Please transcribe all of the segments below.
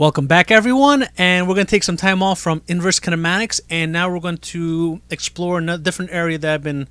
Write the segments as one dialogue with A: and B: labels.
A: Welcome back, everyone, and we're going to take some time off from inverse kinematics, and now we're going to explore a different area that I've been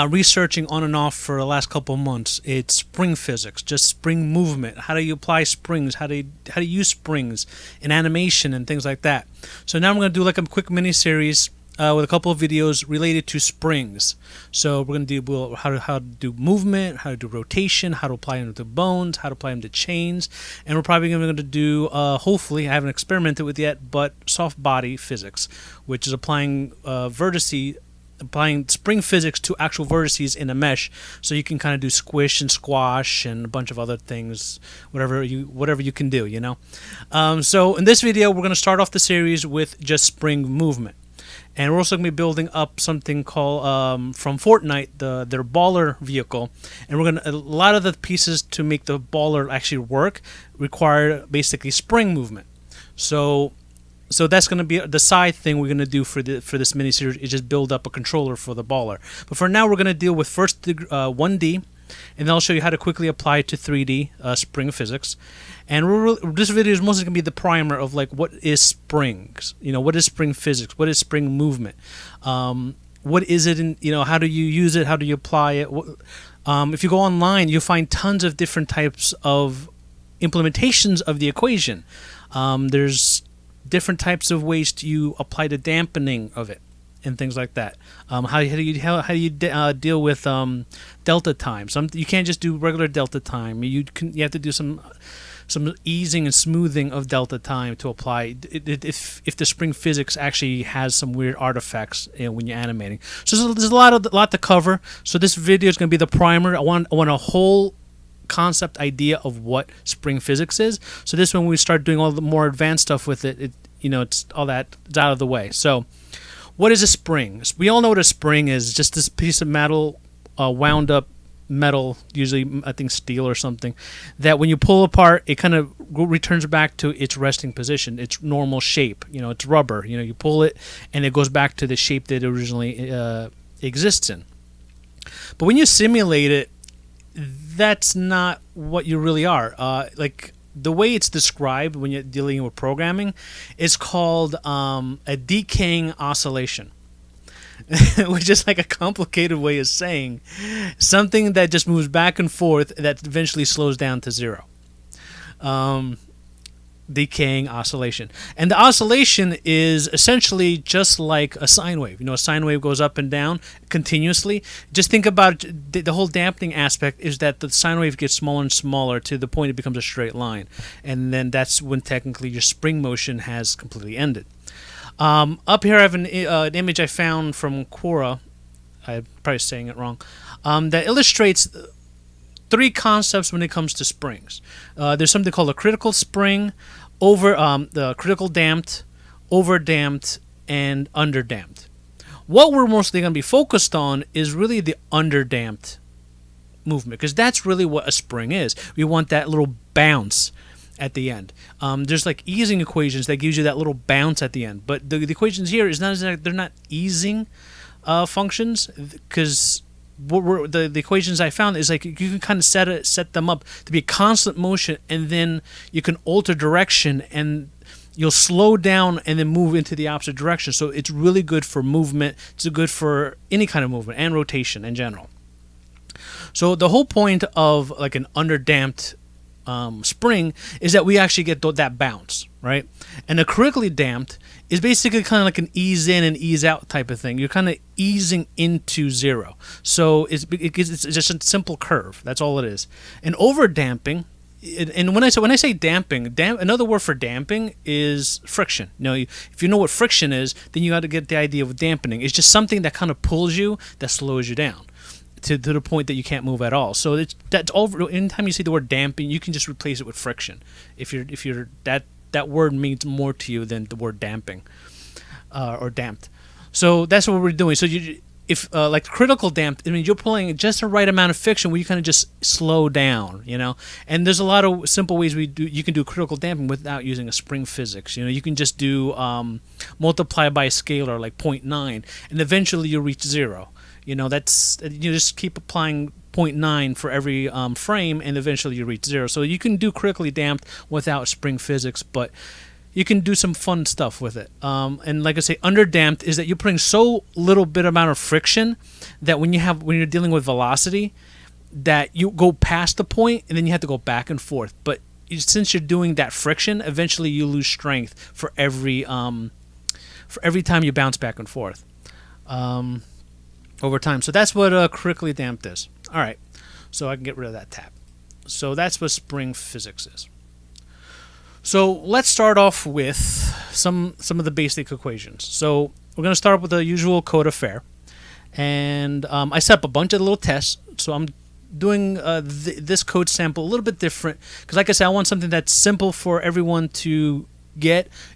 A: researching on and off for the last couple of months. It's spring physics, just spring movement. How do you apply springs? How do you use springs in animation and things like that? So now I'm going to do like a quick mini series with a couple of videos related to springs. So we're going to do how to do movement, how to do rotation, how to apply them to bones, how to apply them to chains, and we're probably going to do, hopefully, I haven't experimented with yet, but soft body physics, which is applying applying spring physics to actual vertices in a mesh, so you can kind of do squish and squash and a bunch of other things, whatever you can do, you know. So in this video, we're going to start off the series with just spring movement. And we're also going to be building up something called, from Fortnite, their baller vehicle. And we're going to, a lot of the pieces to make the baller actually work require basically spring movement. So that's going to be the side thing we're going to do for this mini series, is just build up a controller for the baller. But for now, we're going to deal with first 1D, and then I'll show you how to quickly apply it to 3D spring physics. And this video is mostly going to be the primer of like, what is springs? You know, what is spring physics? What is spring movement? What is it? And how do you use it? How do you apply it? If you go online, you'll find tons of different types of implementations of the equation. There's different types of ways to apply the dampening of it and things like that. How do you deal with delta time? You can't just do regular delta time. You have to do some easing and smoothing of delta time to apply if the spring physics actually has some weird artifacts when you're animating. So there's a lot to cover. So this video is going to be the primer. I want a whole concept idea of what spring physics is. So this, when we start doing all the more advanced stuff with it, it's all that, it's out of the way. So what is a spring? We all know what a spring is. Just this piece of metal, wound up metal, usually I think steel or something, that when you pull apart, it kind of returns back to its resting position, its normal shape. It's rubber. You pull it and it goes back to the shape that it originally exists in. But when you simulate it, that's not what you really are. Like the way it's described when you're dealing with programming, it's called a decaying oscillation. Which is like a complicated way of saying something that just moves back and forth that eventually slows down to zero. Decaying oscillation. And the oscillation is essentially just like a sine wave. A sine wave goes up and down continuously. Just think about the whole dampening aspect is that the sine wave gets smaller and smaller to the point it becomes a straight line. And then that's when technically your spring motion has completely ended. Up here I have an image I found from Quora. I'm probably saying it wrong. That illustrates three concepts when it comes to springs. There's something called a critical spring, the critical damped, over damped, and under damped. What we're mostly going to be focused on is really the under damped movement, because that's really what a spring is. We want that little bounce at the end. There's like easing equations that gives you that little bounce at the end, but the equations here is not, they're not easing functions, because the equations I found is like you can kind of set them up to be a constant motion, and then you can alter direction and you'll slow down and then move into the opposite direction. So it's really good for movement. It's good for any kind of movement and rotation in general. So the whole point of like an underdamped spring is that we actually get that bounce, right? And a critically damped is basically kind of like an ease in and ease out type of thing. You're kind of easing into zero. So it's just a simple curve. That's all it is. And over damping, and when I say damping, another word for damping is friction. If you know what friction is, then you got to get the idea of dampening. It's just something that kind of pulls you, that slows you down to the point that you can't move at all. So that's over. Anytime you see the word damping, you can just replace it with friction. If you're that word means more to you than the word damping or damped. So that's what we're doing. So if like critical damped, I mean, you're pulling just the right amount of friction where you kind of just slow down, And there's a lot of simple ways you can do critical damping without using a spring physics. You can just do multiply by a scalar like 0.9, and eventually you reach zero. That's, you just keep applying 0.9 for every frame, and eventually you reach 0. So you can do critically damped without spring physics, but you can do some fun stuff with it. And like I say, under damped is that you're putting so little bit amount of friction that when you're dealing with velocity, that you go past the point and then you have to go back and forth. But since you're doing that friction, eventually you lose strength for every time you bounce back and forth over time. So that's what critically damped is. All right, so I can get rid of that tab. So that's what spring physics is. So let's start off with some of the basic equations. So we're going to start with the usual code affair, and I set up a bunch of little tests. So I'm doing this code sample a little bit different because, like I said, I want something that's simple for everyone to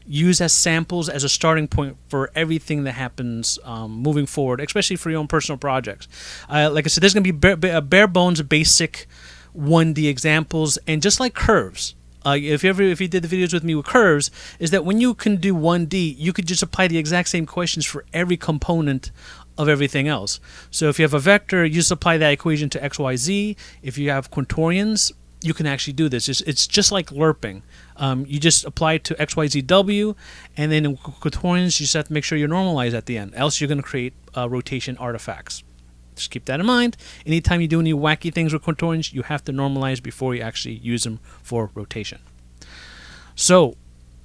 A: use as samples as a starting point for everything that happens moving forward, especially for your own personal projects. Like I said, there's going to be bare bones basic 1D examples, and just like curves. If you did the videos with me with curves, is that when you can do 1D, you could just apply the exact same questions for every component of everything else. So if you have a vector, you just apply that equation to x, y, z. If you have quaternions, you can actually do this. It's just like lerping. You just apply it to x, y, z, w, and then in quaternions, you just have to make sure you're normalized at the end. Else you're going to create rotation artifacts. Just keep that in mind. Anytime you do any wacky things with quaternions, you have to normalize before you actually use them for rotation. So,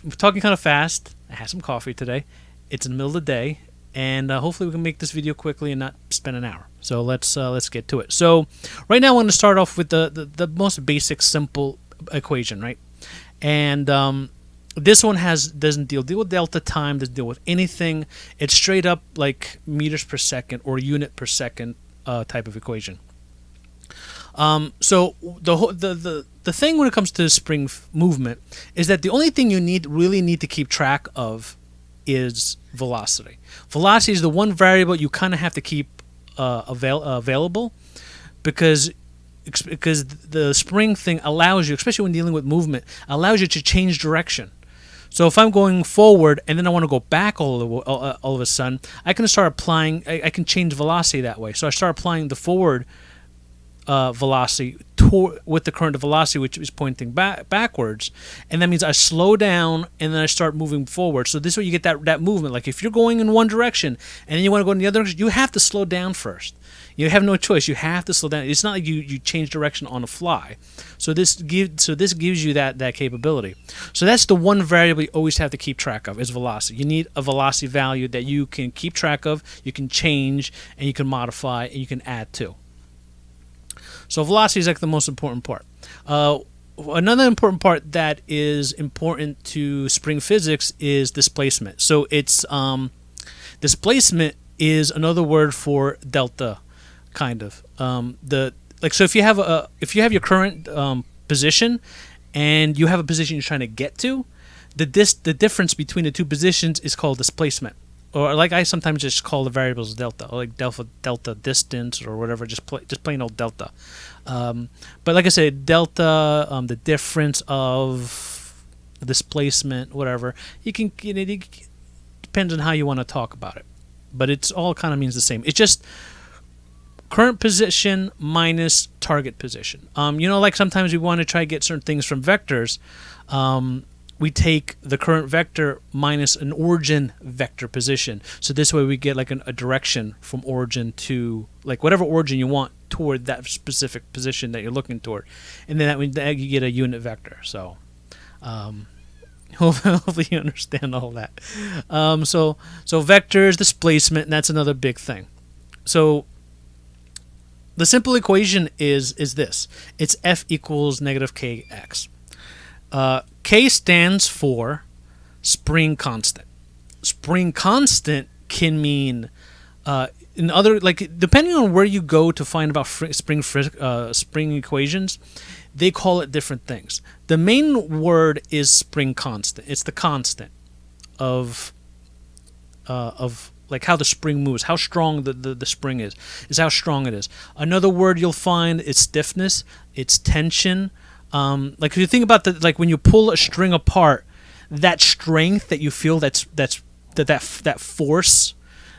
A: I'm talking kind of fast. I had some coffee today. It's in the middle of the day, and hopefully we can make this video quickly and not spend an hour. So let's get to it. So right now I'm going to start off with the most basic, simple equation, right? And this one doesn't deal with delta time, doesn't deal with anything. It's straight up like meters per second or unit per second type of equation. So the thing when it comes to spring movement is that the only thing you really need to keep track of is velocity. Velocity is the one variable you kind of have to keep available because the spring thing allows you, especially when dealing with movement, allows you to change direction. So if I'm going forward and then I want to go back all of a sudden, I can start applying. I can change velocity that way. So I start applying the forward velocity with the current velocity, which is pointing backwards, and that means I slow down and then I start moving forward. So this way you get that movement. Like if you're going in one direction and then you want to go in the other direction, you have to slow down first. You have no choice. You have to slow down. It's not like you change direction on the fly. So this gives you that capability. So that's the one variable you always have to keep track of is velocity. You need a velocity value that you can keep track of, you can change, and you can modify, and you can add to. So velocity is like the most important part. Another important part that is important to spring physics is displacement. So it's displacement is another word for delta, kind of. So if you have your current position and you have a position you're trying to get to, the difference between the two positions is called displacement. Or like I sometimes just call the variables delta, or like delta distance or whatever, just plain old delta. But like I said, delta, the difference of displacement, whatever. It depends on how you want to talk about it, but it's all kind of means the same. It's just current position minus target position. Like sometimes we want to try to get certain things from vectors. We take the current vector minus an origin vector position. So this way we get like a direction from origin to like whatever origin you want toward that specific position that you're looking toward. And then that you get a unit vector. So hopefully you understand all that. So vectors, displacement, and that's another big thing. So the simple equation is this. It's F equals negative kx. K stands for spring constant. Spring constant can mean depending on where you go to find about spring equations, they call it different things. The main word is spring constant. It's the constant of like how the spring moves, how strong the spring is how strong it is. Another word you'll find is stiffness, it's tension. Like if you think about like when you pull a string apart, that strength that you feel, that force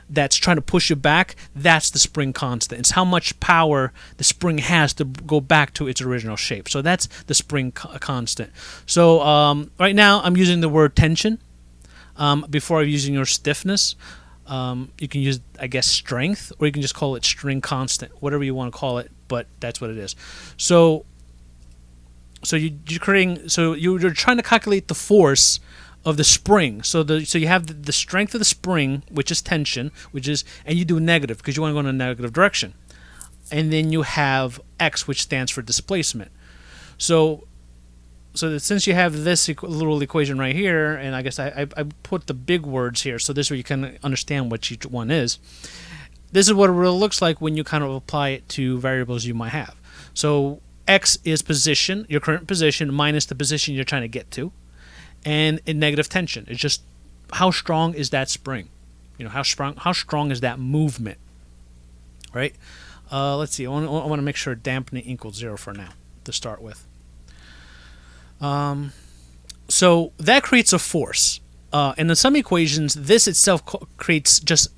A: that's trying to push you back, that's the spring constant. It's how much power the spring has to go back to its original shape. So that's the spring constant. So right now I'm using the word tension before I'm using your stiffness. You can use, I guess, strength, or you can just call it string constant, whatever you want to call it, but that's what it is. So you're trying to calculate the force of the spring. So you have the strength of the spring, which is tension, and you do negative because you want to go in a negative direction. And then you have X, which stands for displacement. So since you have this little equation right here, and I guess I put the big words here, so this way you can understand what each one is. This is what it really looks like when you kind of apply it to variables you might have. So X is position, your current position, minus the position you're trying to get to. And in negative tension, it's just how strong is that spring? How strong is that movement? Right? Let's see. I want to make sure dampening equals 0 for now to start with. So that creates a force. And in some equations, this itself creates just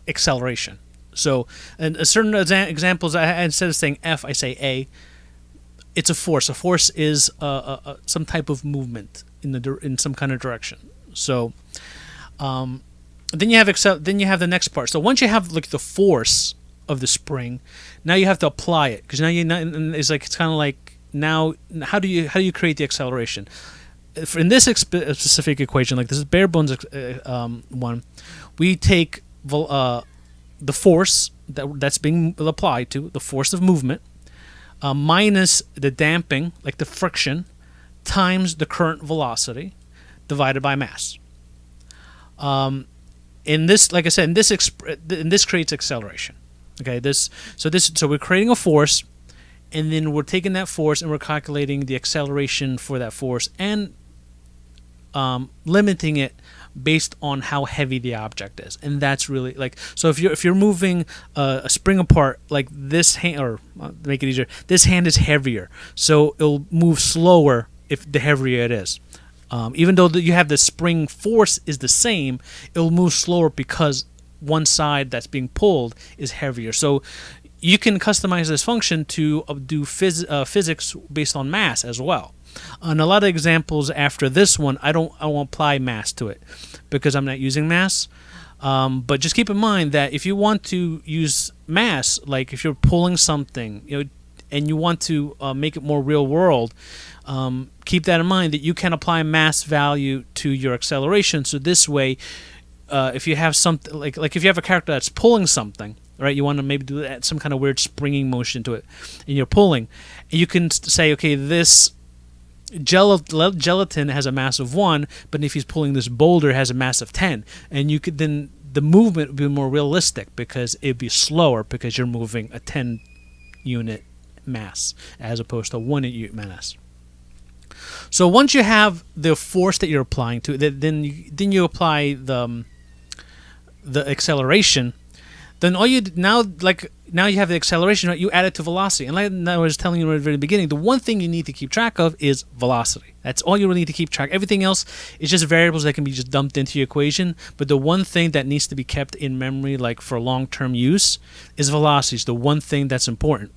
A: acceleration. So in certain examples, instead of saying F, I say A. It's a force. A force is some type of movement in some kind of direction. So then you have the next part. So once you have like the force of the spring, now you have to apply it, because now it's kind of like, now how do you create the acceleration? In this specific equation, like this is bare bones one, we take the force that's being applied to the force of movement, minus the damping, like the friction, times the current velocity divided by mass. In this, like I said, this creates acceleration. Okay, so we're creating a force, and then we're taking that force and we're calculating the acceleration for that force and limiting it based on how heavy the object is. And that's really like, so if you're moving a spring apart, like this hand, or to make it easier, this hand is heavier, so it'll move slower if the heavier it is. Even though you have the spring force is the same, it'll move slower because one side that's being pulled is heavier. So you can customize this function to do physics based on mass as well. And a lot of examples after this one, I won't apply mass to it because I'm not using mass. But just keep in mind that if you want to use mass, like if you're pulling something, and you want to make it more real world, keep that in mind that you can apply mass value to your acceleration. So this way, if you have something like if you have a character that's pulling something, right, you want to maybe do some kind of weird springing motion to it, and you're pulling, and you can say, okay, this gelatin has a mass of 1, but if he's pulling this boulder, it has a mass of 10, and you could then the movement would be more realistic because it'd be slower because you're moving a 10 unit mass as opposed to 1 unit mass. So once you have the force that you're applying to, then you apply the acceleration. Then now you have the acceleration, right? You add it to velocity. And like I was telling you at the very beginning, the one thing you need to keep track of is velocity. That's all you really need to keep track. Everything else is just variables that can be just dumped into your equation. But the one thing that needs to be kept in memory, like for long-term use, is velocity. It's the one thing that's important,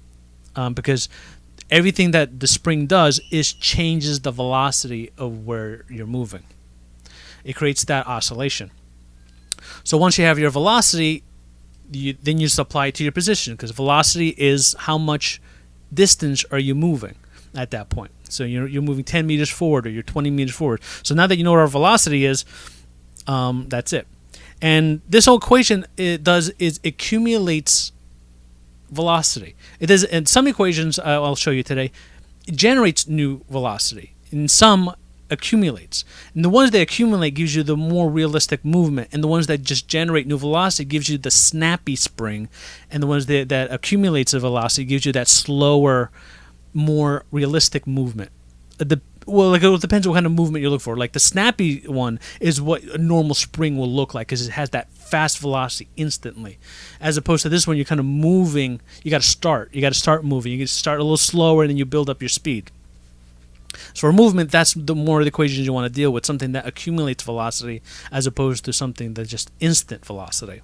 A: because everything that the spring does is changes the velocity of where you're moving. It creates that oscillation. So once you have your velocity, then you just apply it to your position, because velocity is how much distance are you moving at that point. So you're moving 10 meters forward or you're 20 meters forward. So now that you know what our velocity is, that's it. And this whole equation is accumulates velocity. It does. In some equations I'll show you today, it generates new velocity. In some, accumulates. And the ones that accumulate gives you the more realistic movement, and the ones that just generate new velocity gives you the snappy spring, and the ones that accumulates the velocity gives you that slower, more realistic movement. It depends on what kind of movement you look for. Like the snappy one is what a normal spring will look like, because it has that fast velocity instantly, as opposed to this one, you're kind of moving. You got to start moving. You can start a little slower, and then you build up your speed. So for movement, that's the more the equations you want to deal with, something that accumulates velocity as opposed to something that's just instant velocity.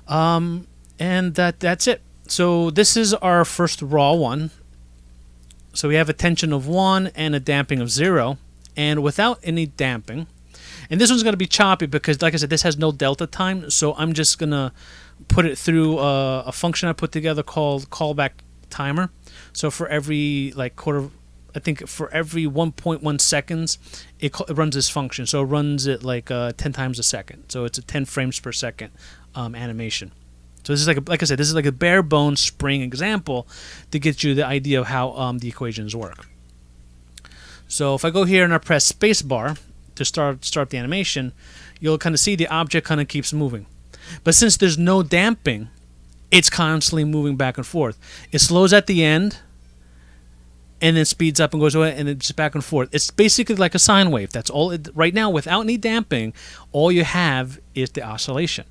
A: And that's it. So this is our first raw one. So we have a tension of 1 and a damping of 0. And without any damping, and this one's going to be choppy because, like I said, this has no delta time. So I'm just going to put it through a function I put together called callback timer. So for every I think for every 1.1 seconds, it runs this function. So it runs it like 10 times a second. So it's a 10 frames per second animation. So this is like I said, this is like a bare bones spring example to get you the idea of how the equations work. So if I go here and I press spacebar to start the animation, you'll kind of see the object kind of keeps moving. But since there's no damping, it's constantly moving back and forth. It slows at the end, and then speeds up and goes away, and then just back and forth. It's basically like a sine wave. That's all. Right now, without any damping, all you have is the oscillation.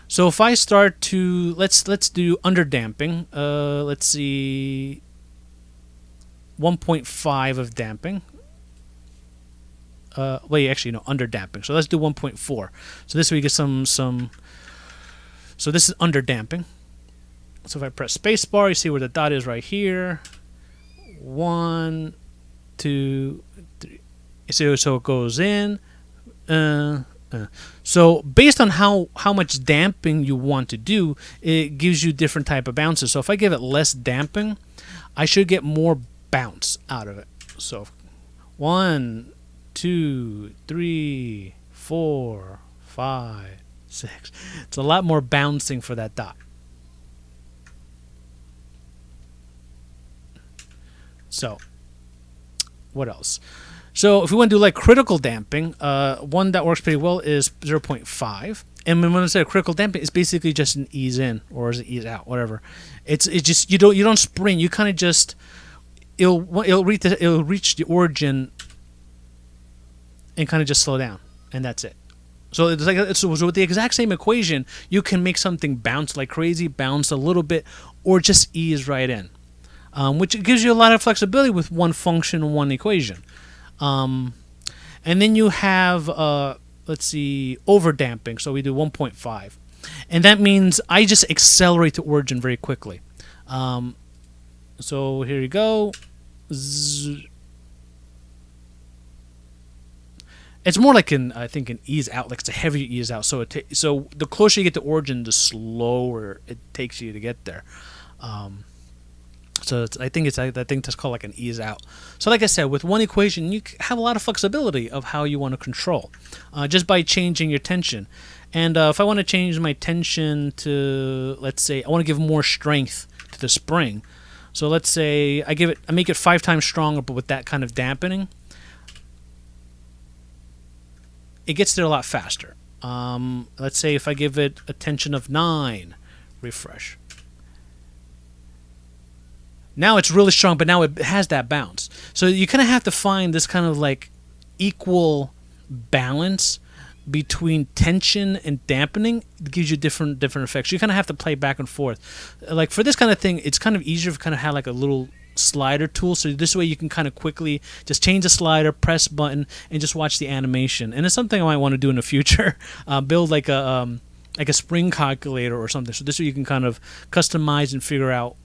A: So if I start to let's do under damping. Let's see, 1.5 of damping. Wait, actually no, under damping. So let's do 1.4. So this way you get some. So this is under damping. So if I press spacebar, you see where the dot is right here. 1, 2, 3. So it goes in. So based on how much damping you want to do, it gives you different type of bounces. So if I give it less damping, I should get more bounce out of it. So 1, 2, 3, 4, 5, 6. It's a lot more bouncing for that dot. So what else? So if we want to do like critical damping, one that works pretty well is 0.5. And when I say critical damping, it's basically just an ease in or is it ease out, whatever. It's just you don't spring. You kind of just it'll reach the origin and kind of just slow down, and that's it. So it's like so with the exact same equation, you can make something bounce like crazy, bounce a little bit, or just ease right in, which gives you a lot of flexibility with one function and one equation. And then you have let's see, over damping. So we do 1.5, and that means I just accelerate the origin very quickly. So here you go. It's more like I think an ease out, like it's a heavier ease out. So so the closer you get to origin, the slower it takes you to get there. So I think that's called like an ease out. So like I said, with one equation, you have a lot of flexibility of how you want to control, just by changing your tension. And if I want to change my tension to, let's say, I want to give more strength to the spring. So let's say I make it 5 times stronger, but with that kind of dampening, it gets there a lot faster. Let's say if I give it a tension of 9, refresh. Now it's really strong, but now it has that bounce. So you kind of have to find this kind of like equal balance between tension and dampening. It gives you different effects. You kind of have to play back and forth. Like for this kind of thing, it's kind of easier to kind of have like a little slider tool. So this way you can kind of quickly just change the slider, press button, and just watch the animation. And it's something I might want to do in the future. Build like a spring calculator or something. So this way you can kind of customize and figure out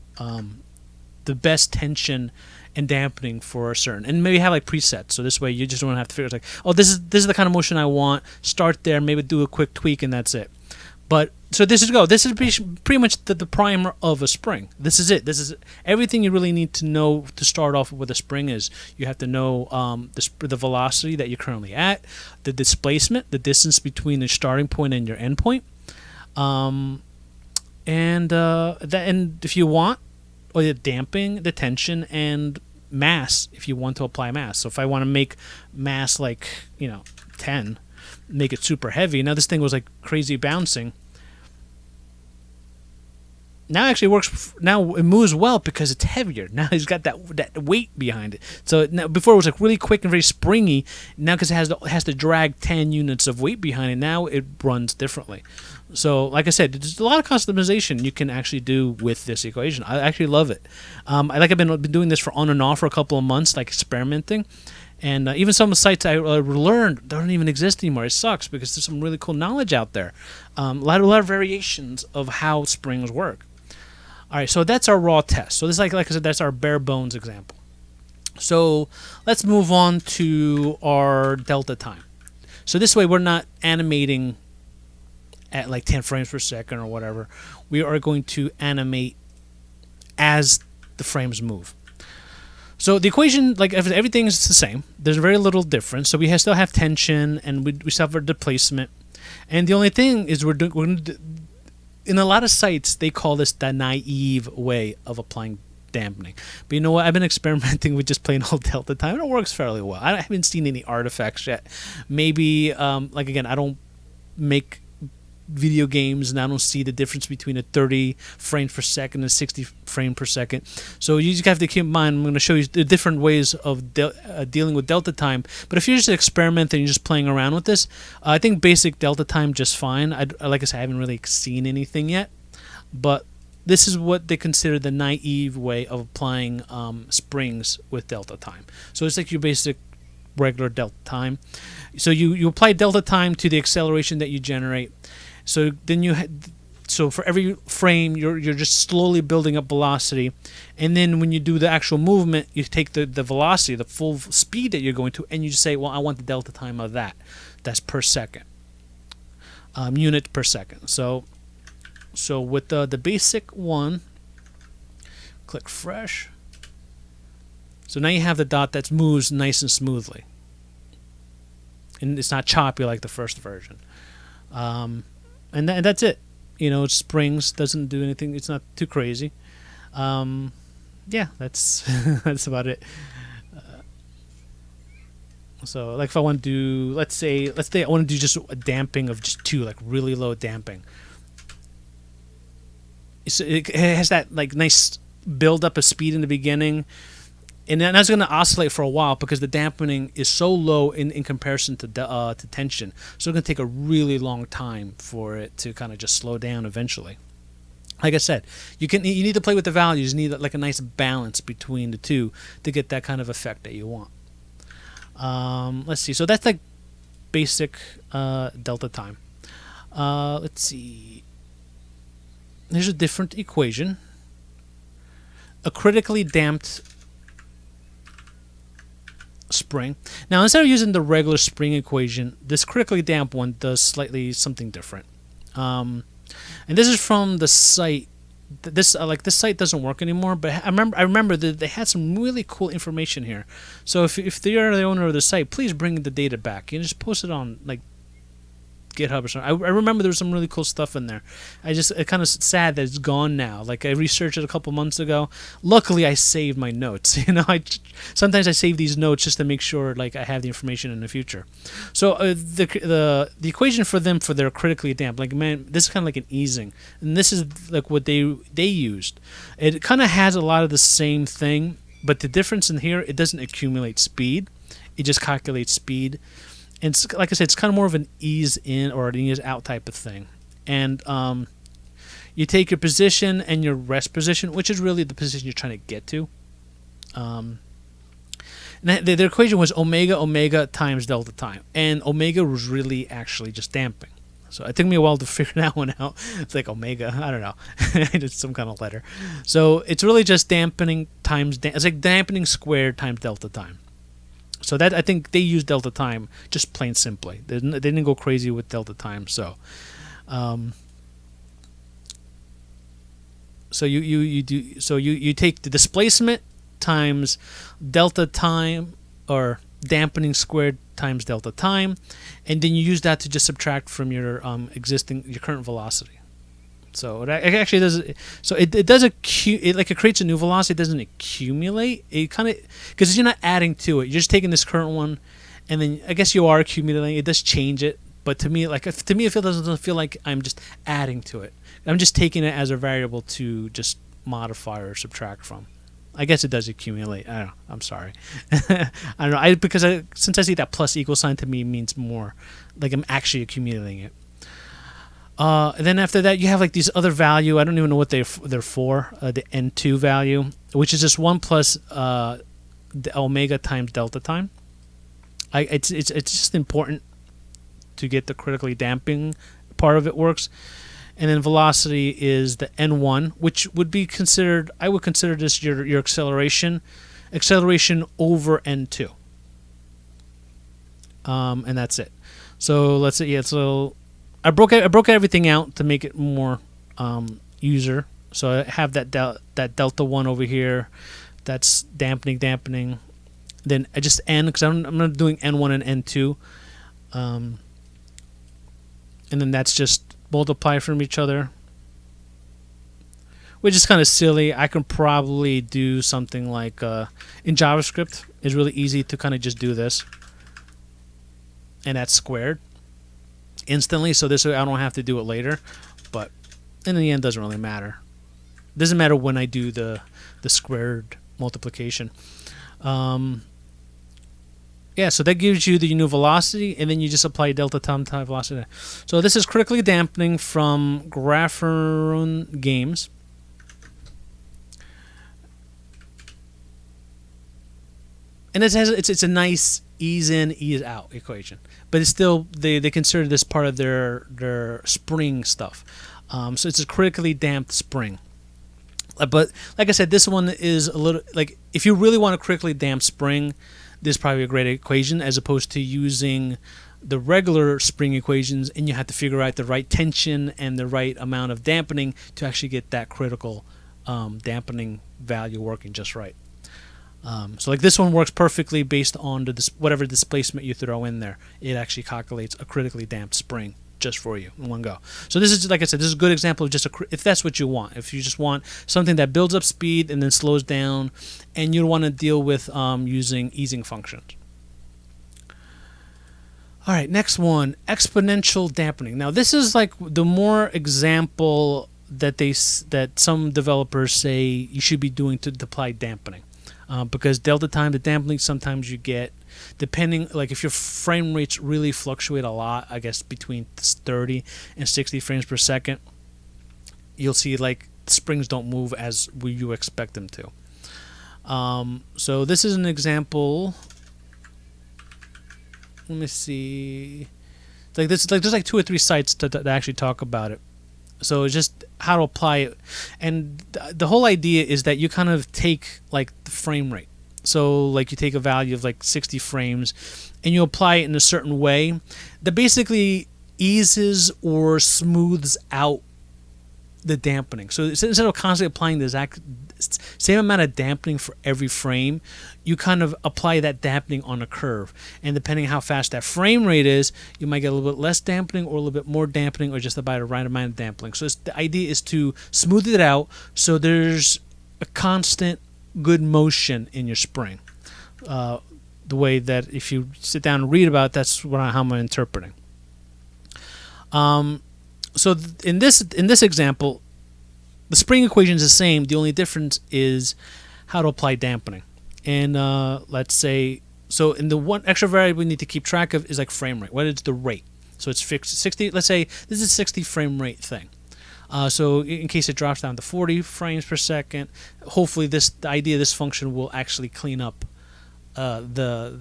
A: the best tension and dampening for a certain, and maybe have like presets. So this way you just don't have to figure out like, oh, this is the kind of motion I want. Start there, maybe do a quick tweak, and that's it. But so this is pretty much the primer of a spring. This is it. This is everything you really need to know to start off with a spring. Is you have to know the velocity that you're currently at, the displacement, the distance between the starting point and your end point, and if you want, or the damping, the tension, and mass if you want to apply mass. So if I want to make mass like 10, make it super heavy. Now this thing was like crazy bouncing. Now it actually works. Now it moves well because it's heavier. Now it's got that weight behind it. So now, before it was like really quick and very springy. Now because it has to drag 10 units of weight behind it. Now it runs differently. So like I said, there's a lot of customization you can actually do with this equation. I actually love it. I've been doing this for on and off for a couple of months, like experimenting. And even some of the sites I learned don't even exist anymore. It sucks because there's some really cool knowledge out there. A lot of variations of how springs work. All right, so that's our raw test. So this, like I said, that's our bare bones example. So let's move on to our delta time. So this way we're not animating at like 10 frames per second or whatever. We are going to animate as the frames move. So the equation, like everything is the same. There's very little difference. So we still have tension, and we still have our displacement. And the only thing is we're in a lot of sites, they call this the naive way of applying dampening. But you know what? I've been experimenting with just plain old delta time, and it works fairly well. I haven't seen any artifacts yet. Maybe, like again, I don't make video games, and I don't see the difference between a 30 frames per second and 60 frames per second. So you just have to keep in mind, I'm going to show you the different ways of dealing with delta time. But if you're just experimenting, you're just playing around with this, I think basic delta time just fine. Like I said, I haven't really seen anything yet, but this is what they consider the naive way of applying springs with delta time. So it's like your basic regular delta time. So you apply delta time to the acceleration that you generate. So then so for every frame you're just slowly building up velocity, and then when you do the actual movement, you take the velocity, the full speed that you're going to, and you just say, well, I want the delta time of that. That's per second, unit per second. So with the basic one, click fresh. So now you have the dot that moves nice and smoothly, and it's not choppy like the first version. And that's it. You know, it springs, doesn't do anything. It's not too crazy. Yeah, that's that's about it. So, like, if I want to do, let's say I want to do just a damping of just 2, like really low damping. So it has that like nice build up of speed in the beginning, and then that's going to oscillate for a while because the dampening is so low in comparison to tension. So it's going to take a really long time for it to kind of just slow down eventually. Like I said, you need to play with the values. You need like a nice balance between the two to get that kind of effect that you want. Let's see. So that's like basic delta time. Let's see. There's a different equation. A critically damped spring. Now, instead of using the regular spring equation, this critically damped one does slightly something different. And this is from the site. This site doesn't work anymore, but I remember that they had some really cool information here. So if they are the owner of the site, please bring the data back. You can just post it on like GitHub or something. I remember there was some really cool stuff in there. It's kind of sad that it's gone now. Like, I researched it a couple months ago. Luckily, I saved my notes. You know, sometimes I save these notes just to make sure like I have the information in the future. So the equation for their critically damp, like, man, this is kind of like an easing, and this is like what they used. It kind of has a lot of the same thing, but the difference in here, it doesn't accumulate speed. It just calculates speed. And it's, like I said, it's kind of more of an ease in or an ease out type of thing. And you take your position and your rest position, which is really the position you're trying to get to. And their equation was omega times delta time. And omega was really actually just damping. So it took me a while to figure that one out. It's like omega, I don't know. It's some kind of letter. So it's really just dampening times, it's like dampening squared times delta time. So that, I think they used delta time just plain simply. They didn't go crazy with delta time. So, you take the displacement times delta time, or dampening squared times delta time, and then you use that to just subtract from your your current velocity. So it actually does. So it does it creates a new velocity. It doesn't accumulate. It kind of, because you're not adding to it. You're just taking this current one, and then I guess you are accumulating. It does change it, but to me, it doesn't feel like I'm just adding to it. I'm just taking it as a variable to just modify or subtract from. I guess it does accumulate. I don't know. I'm sorry. I don't know. Since I see that plus equal sign, to me means more like I'm actually accumulating it. And then after that, you have like these other value. I don't even know what they're for. The N2 value, which is just 1 plus the omega times delta time. It's just important to get the critically damping part of it works. And then velocity is the N1, which would be considered, I would consider this your acceleration over N2. And that's it. So let's say, yeah, so I broke everything out to make it more user. So I have that delta 1 over here. That's dampening. Then I just N, because I'm not doing N1 and N2. And then that's just multiply from each other, which is kind of silly. I can probably do something like in JavaScript, it's really easy to kind of just do this, and that's squared instantly, so this way I don't have to do it later. But in the end, it doesn't really matter. It doesn't matter when I do the squared multiplication. Yeah, so that gives you the new velocity, and then you just apply delta time velocity. So this is critically dampening from Grapheron Games. And it's a nice ease in, ease out equation, but it's still they consider this part of their spring stuff. So it's a critically damped spring. But like I said, this one is a little like, if you really want a critically damped spring, this is probably a great equation, as opposed to using the regular spring equations, and you have to figure out the right tension and the right amount of dampening to actually get that critical dampening value working just right. So like this one works perfectly based on whatever displacement you throw in there. It actually calculates a critically damped spring just for you in one go. So this is, like I said, this is a good example of just if that's what you want. If you just want something that builds up speed and then slows down, and you don't want to deal with using easing functions. All right, next one, exponential dampening. Now this is like the more example that some developers say you should be doing to apply dampening, because delta time, the dampening, sometimes you get, depending, like if your frame rates really fluctuate a lot, I guess between 30 and 60 frames per second, you'll see like springs don't move as you expect them to. So this is an example. Let me see. Like this, like there's like 2 or 3 sites that actually talk about it. So it's just how to apply it, and the whole idea is that you kind of take like the frame rate. So like you take a value of like 60 frames, and you apply it in a certain way that basically eases or smooths out the dampening. So instead of constantly applying the exact same amount of dampening for every frame, you kind of apply that dampening on a curve. And depending on how fast that frame rate is, you might get a little bit less dampening or a little bit more dampening, or just about the right amount of dampening. So the idea is to smooth it out so there's a constant good motion in your spring. The way that if you sit down and read about it, that's how I'm interpreting. So in this example, the spring equation is the same. The only difference is how to apply dampening. And let's say, so in the one extra variable we need to keep track of is like frame rate. What is the rate? So it's fixed 60. Let's say this is a 60 frame rate thing. So in case it drops down to 40 frames per second, hopefully the idea of this function will actually clean up how the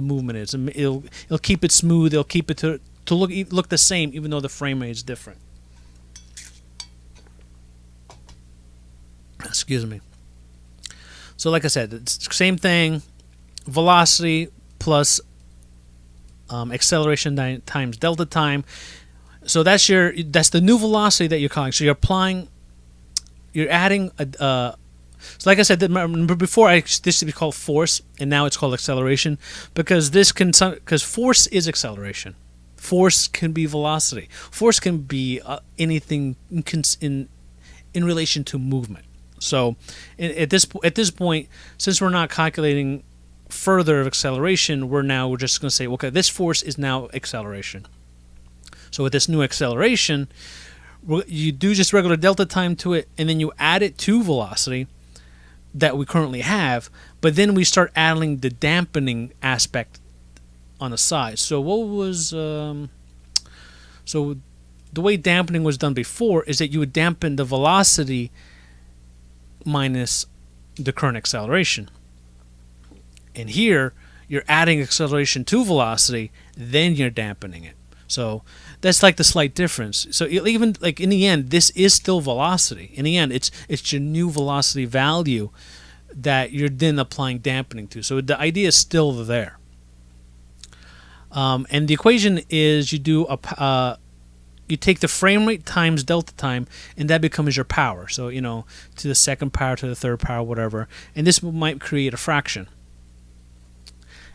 A: movement is. It'll keep it smooth. It'll keep it to look the same, even though the frame rate is different. Excuse me. So like I said, it's the same thing. Velocity plus acceleration times delta time. So that's the new velocity that you're calling. So you're adding so like I said, remember before this used to be called force, and now it's called acceleration, because force is acceleration. Force can be velocity. Force can be anything in relation to movement. So at this point, since we're not calculating further of acceleration, we're just going to say, okay, this force is now acceleration. So with this new acceleration, you do just regular delta time to it, and then you add it to velocity that we currently have, but then we start adding the dampening aspect on the side. So what was so the way dampening was done before is that you would dampen the velocity minus the current acceleration. And here, you're adding acceleration to velocity, then you're dampening it. So that's like the slight difference. So even like in the end, this is still velocity. In the end, it's your new velocity value that you're then applying dampening to. So the idea is still there. And the equation is you do you take the frame rate times delta time, and that becomes your power. So to the second power, to the third power, whatever. And this might create a fraction.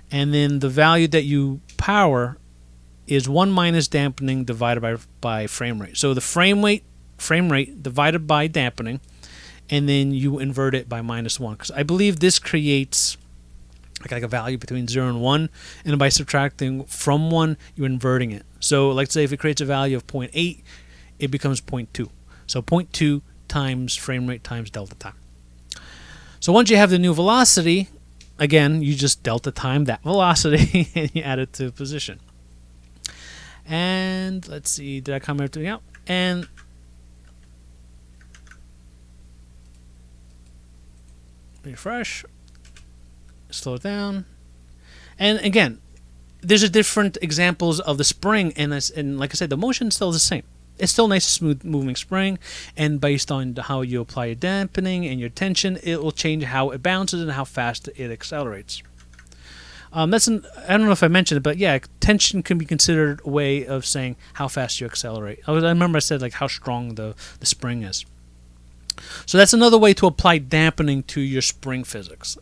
A: And then the value that you power is 1 minus dampening divided by frame rate. So the frame rate divided by dampening, and then you invert it by -1. Because I believe this creates like a value between 0 and 1, and by subtracting from 1, you're inverting it. So let's say if it creates a value of 0.8, it becomes 0.2. So 0.2 times frame rate times delta time. So once you have the new velocity, again, you just delta time that velocity and you add it to position. And let's see, did I come everything out? And refresh, slow it down. And again, there's a different examples of the spring, and like I said, the motion is still the same. It's still nice, smooth moving spring, and based on how you apply your dampening and your tension, it will change how it bounces and how fast it accelerates. I don't know if I mentioned it, but yeah, tension can be considered a way of saying how fast you accelerate. I remember I said like how strong the spring is. So that's another way to apply dampening to your spring physics.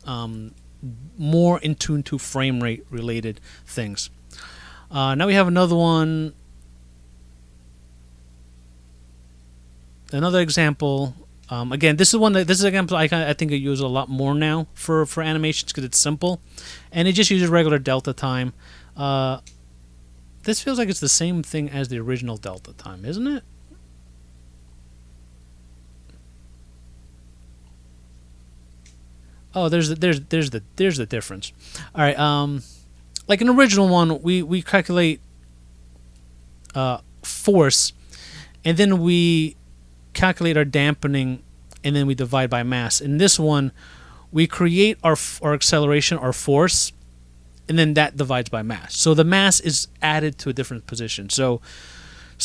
A: More in tune to frame rate related things. Now we have another one. Another example. Again, this is an example I think I use a lot more now for animations because it's simple, and it just uses regular delta time. This feels like it's the same thing as the original delta time, isn't it? Oh, there's the difference. All right, like an original one, we calculate force, and then we calculate our dampening, and then we divide by mass. In this one, we create our acceleration, our force, and then that divides by mass. So the mass is added to a different position. So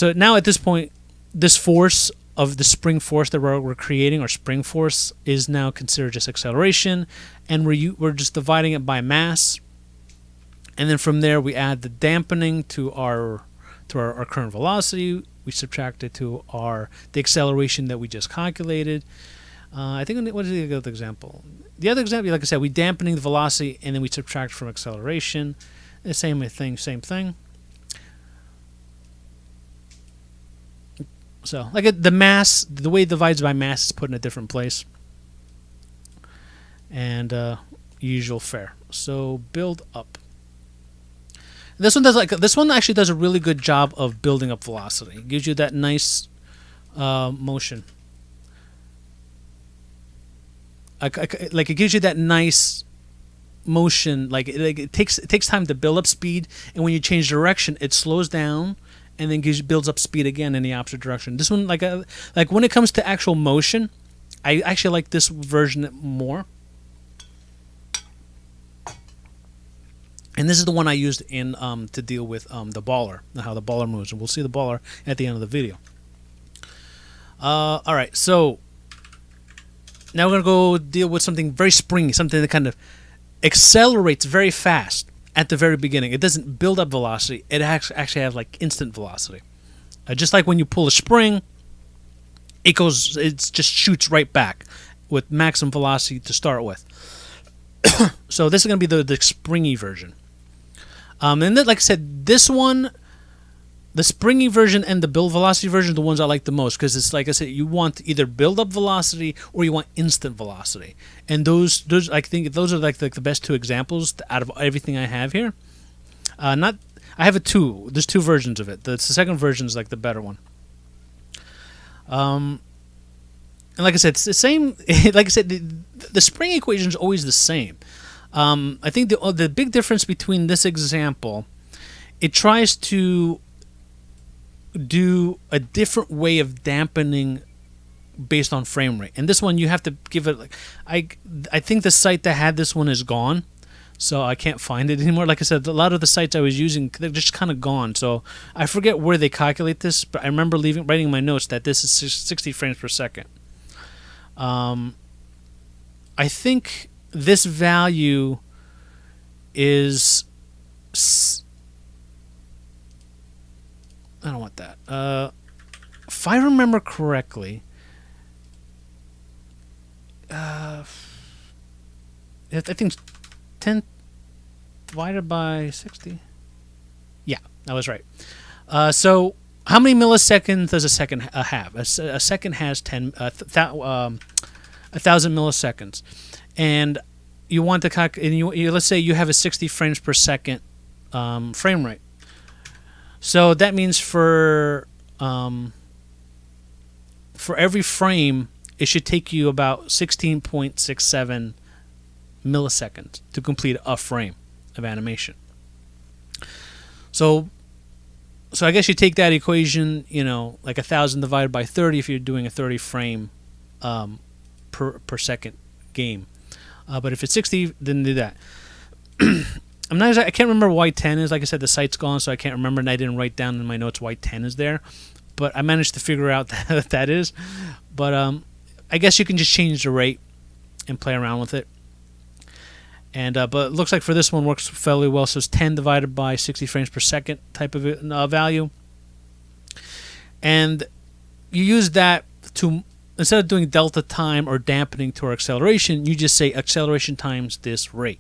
A: now at this point, this force of the spring force that we're creating, our spring force, is now considered just acceleration, and we're just dividing it by mass, and then from there we add the dampening to our current velocity. We subtract it to the acceleration that we just calculated. I think, what is the other example? The other example, like I said, we dampening the velocity, and then we subtract from acceleration. The same thing. So, like the mass, the way it divides by mass is put in a different place. And usual fare. So build up. This one actually does a really good job of building up velocity. It gives you that nice motion. Like it gives you that nice motion. Like it takes time to build up speed, and when you change direction, it slows down and then builds up speed again in the opposite direction. This one, like when it comes to actual motion, I actually like this version more. And this is the one I used in to deal with the baller, how the baller moves, and we'll see the baller at the end of the video. All right, so now we're gonna go deal with something very springy, something that kind of accelerates very fast at the very beginning. It doesn't build up velocity; it actually has like instant velocity. Just like when you pull a spring, it just shoots right back with maximum velocity to start with. So this is gonna be the springy version. And then, like I said, this one, the springy version and the build velocity version are the ones I like the most, because it's like I said, you want either build up velocity or you want instant velocity, and those I think those are like the best two examples out of everything I have here. I have there's two versions of it. The second version is like the better one. And like I said, it's the same. Like I said, the spring equation is always the same. I think the big difference between this example, it tries to do a different way of dampening based on frame rate. And this one, you have to give it like I think the site that had this one is gone, so I can't find it anymore. Like I said, a lot of the sites I was using, they're just kind of gone. So I forget where they calculate this, but I remember writing in my notes that this is 60 frames per second. I think this value is... I don't want that. If I remember correctly, I think 10 divided by 60. Yeah, I was right. So how many milliseconds does a second have? A second has 1,000 milliseconds, and you want to let's say you have a 60 frames per second frame rate. So that means for every frame, it should take you about 16.67 milliseconds to complete a frame of animation. So I guess you take that equation, like 1,000 divided by 30 if you're doing a 30 frame per second game. But if it's 60, then do that. I can't remember why 10 is. Like I said, the site's gone, so I can't remember, and I didn't write down in my notes why 10 is there. But I managed to figure out that that is. But I guess you can just change the rate and play around with it. And but it looks like for this one works fairly well. So it's 10 divided by 60 frames per second type of value. And you use that to, instead of doing delta time or dampening to our acceleration, you just say acceleration times this rate.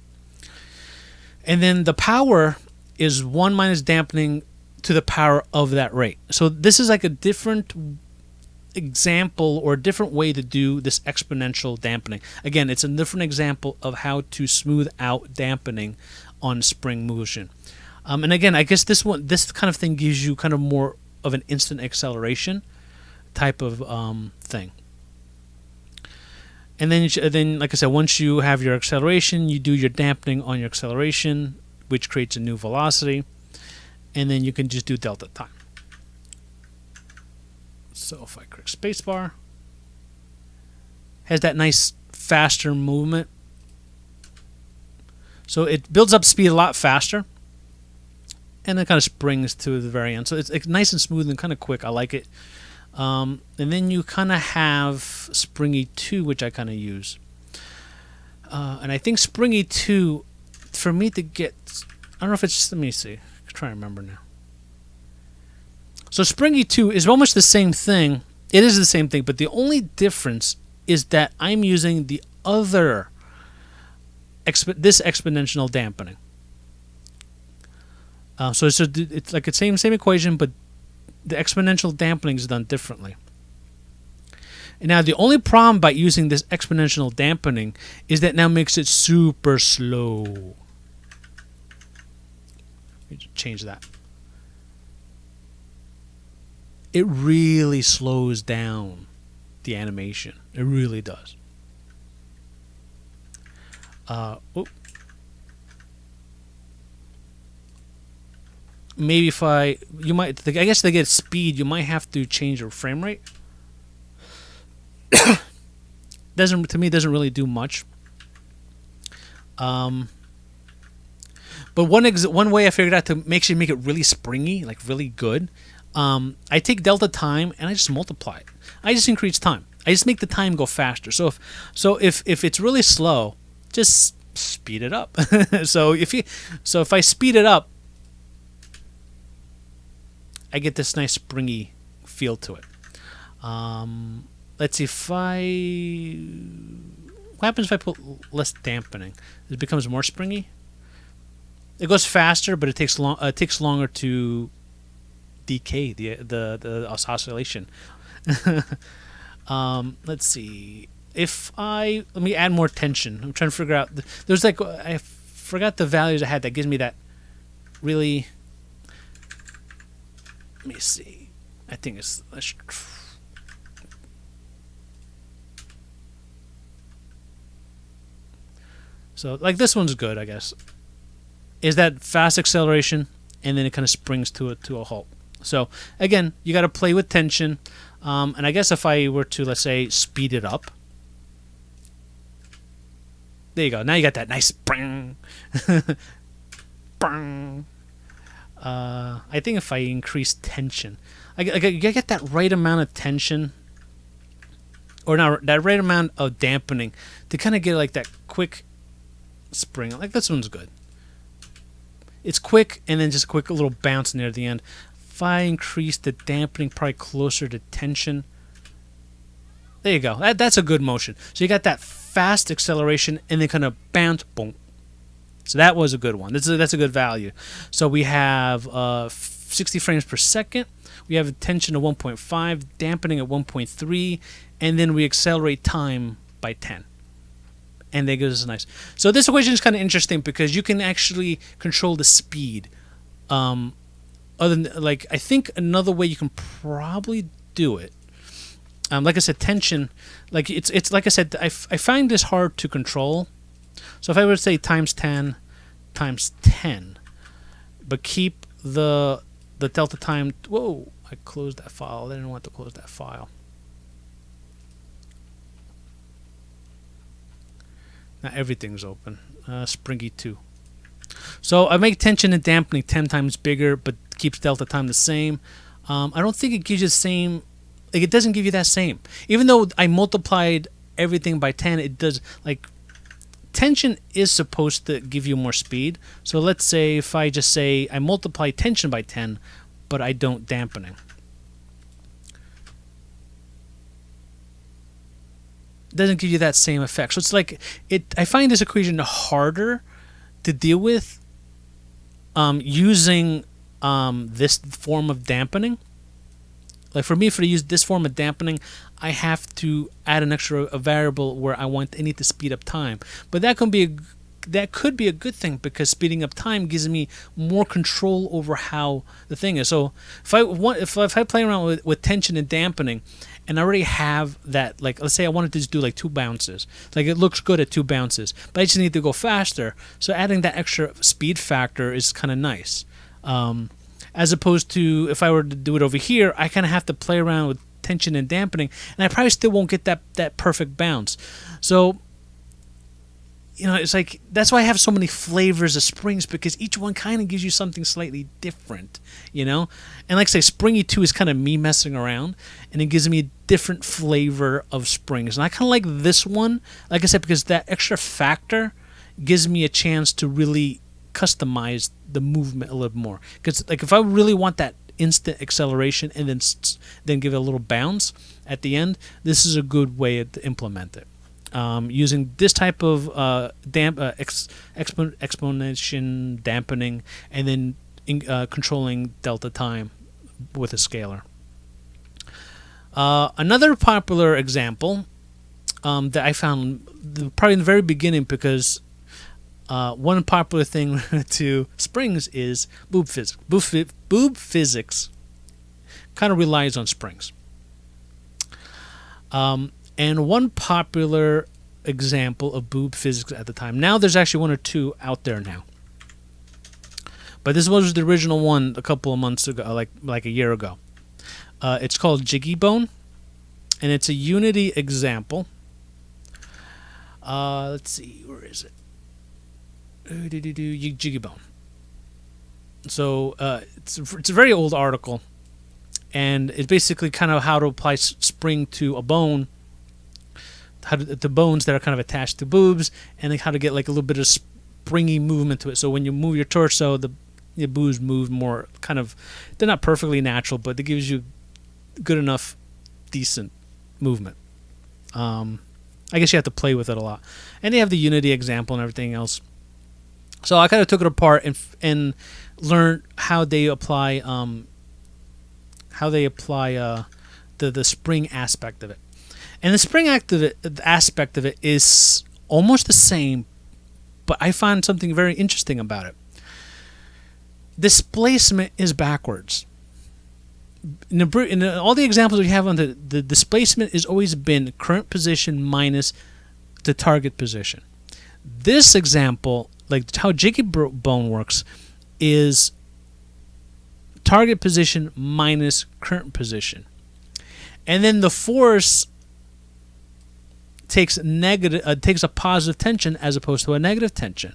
A: And then the power is 1 minus dampening to the power of that rate. So this is like a different example or a different way to do this exponential dampening. Again, it's a different example of how to smooth out dampening on spring motion. And again, I guess this kind of thing gives you kind of more of an instant acceleration type of thing. And then, like I said, once you have your acceleration, you do your dampening on your acceleration, which creates a new velocity. And then you can just do delta time. So if I click spacebar, has that nice faster movement. So it builds up speed a lot faster. And then kind of springs to the very end. So it's nice and smooth and kind of quick. I like it. And then you kind of have Springy 2, which I kind of use. And I think Springy 2, for me to get... I don't know if it's... Let me see. I'm trying to remember now. So Springy 2 is almost the same thing. It is the same thing, but the only difference is that I'm using the other... this exponential dampening. So it's like the same equation, but the exponential dampening is done differently. And now the only problem by using this exponential dampening is that now makes it super slow. Let me change that. It really slows down the animation. It really does. Maybe if I guess to get speed, you might have to change your frame rate. To me, doesn't really do much. But one way I figured out to make it really springy, like really good, I take delta time and I just multiply it. I just increase time. I just make the time go faster. So if it's really slow, just speed it up. So if I speed it up, I get this nice springy feel to it. Let's see what happens if I put less dampening? It becomes more springy. It goes faster, but it takes longer to decay the oscillation. Let's see. Let me add more tension. I'm trying to figure out. There's like I forgot the values I had that gives me that really. Let me see. I think it's. So like this one's good, I guess. Is that fast acceleration, and then it kind of springs to a halt. So again, you got to play with tension, and I guess if I were to, let's say, speed it up, There you go. Now you got that nice spring. I think if I increase tension, I get that right amount of tension, or not that right amount of dampening to kind of get like that quick spring. Like this one's good. It's quick and then just a quick little bounce near the end. If I increase the dampening probably closer to tension, there you go. That's a good motion. So you got that fast acceleration and then kind of bounce, boom. So that was a good one. That's a good value. So we have 60 frames per second. We have a tension of 1.5, dampening at 1.3, and then we accelerate time by 10. And that gives us a nice. So this equation is kind of interesting because you can actually control the speed. Other than, like, I think another way you can probably do it. Like I said, tension. Like it's like I said, I find this hard to control. So if I were to say times 10 times 10, but keep the delta time. Whoa! I closed that file. I didn't want to close that file. Now everything's open. Springy 2. So I make tension and dampening 10 times bigger, but keeps delta time the same. I don't think it gives you the same. Like it doesn't give you that same. Even though I multiplied everything by 10, it does. Like tension is supposed to give you more speed. So let's say if I just say I multiply tension by 10, but I don't dampening. Doesn't give you that same effect. So it's like I find this equation harder to deal with using this form of dampening. Like for me, to use this form of dampening, I have to add an extra variable where I need to speed up time. But that could be a good thing because speeding up time gives me more control over how the thing is. So if I play around with tension and dampening, and I already have that, like let's say I wanted to just do like 2 bounces, like it looks good at 2 bounces, but I just need to go faster. So adding that extra speed factor is kind of nice. As opposed to if I were to do it over here, I kind of have to play around with tension and dampening, and I probably still won't get that perfect bounce. So, you know, it's like that's why I have so many flavors of springs, because each one kind of gives you something slightly different, you know? And like I say, Springy 2 is kind of me messing around, and it gives me a different flavor of springs. And I kind of like this one, like I said, because that extra factor gives me a chance to really customize the movement a little more. Because like if I really want that instant acceleration and then give it a little bounce at the end, this is a good way to implement it. Using this type of exponential dampening, and then controlling delta time with a scalar. Another popular example that I found probably in the very beginning, because one popular thing to springs is boob physics. Boob physics kind of relies on springs. And one popular example of boob physics at the time. Now there's actually 1 or 2 out there now. But this was the original one a couple of months ago, like a year ago. It's called Jiggly Bone, and it's a Unity example. Let's see, where is it? Jiggly Bone. So it's a very old article, and it's basically kind of how to apply spring to a bone, the bones that are kind of attached to boobs, and then how to get like a little bit of springy movement to it. So when you move your torso, your boobs move more kind of. They're not perfectly natural, but it gives you good enough, decent movement. I guess you have to play with it a lot, and they have the Unity example and everything else. So I kind of took it apart and learned how they apply the spring aspect of it. And the spring aspect of it is almost the same, but I find something very interesting about it. Displacement is backwards. In all the examples we have on the displacement has always been current position minus the target position. This example, like how Jiggly Bone works, is target position minus current position. And then the force takes a positive tension as opposed to a negative tension.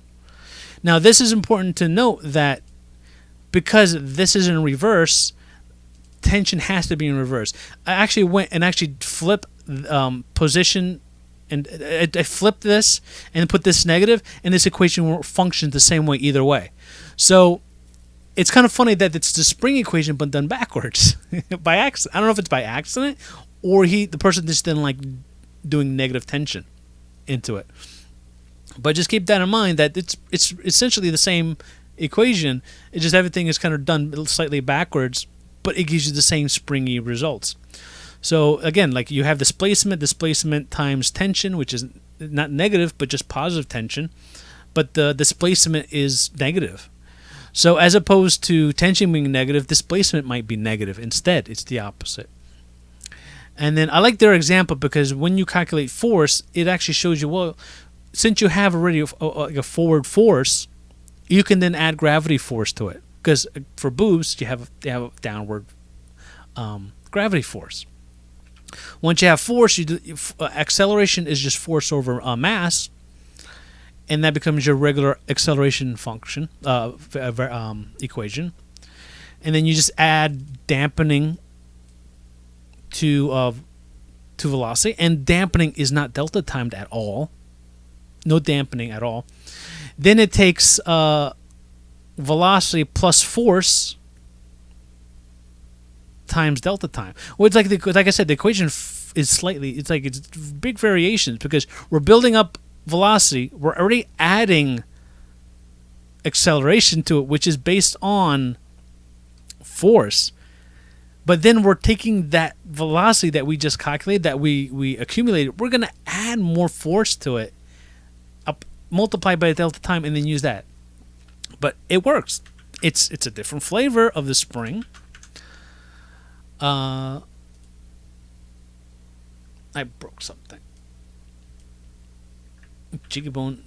A: Now, this is important to note that because this is in reverse, tension has to be in reverse. I actually went and flipped position, and I flipped this and put this negative, and this equation will function the same way either way. So it's kind of funny that it's the spring equation but done backwards by accident. I don't know if it's by accident or the person just didn't like doing negative tension into it. But just keep that in mind that it's essentially the same equation. It's just everything is kind of done slightly backwards, but it gives you the same springy results. So again, like you have displacement times tension, which is not negative but just positive tension, but the displacement is negative. So as opposed to tension being negative, displacement might be negative. Instead, it's the opposite. And then I like their example because when you calculate force, it actually shows you, well, since you have already a forward force, you can then add gravity force to it. Because for boobs, they have a downward gravity force. Once you have force, acceleration is just force over mass, and that becomes your regular acceleration function equation. And then you just add dampening to velocity, and dampening is not delta timed at all. No dampening at all. Then it takes velocity plus force times delta time. Well, it's like I said, the equation is slightly. It's big variations because we're building up velocity. We're already adding acceleration to it, which is based on force. But then we're taking that velocity that we just calculated, that we accumulated, we're going to add more force to it, multiply by delta time, and then use that. But it works. It's a different flavor of the spring. I broke something. Jiggly.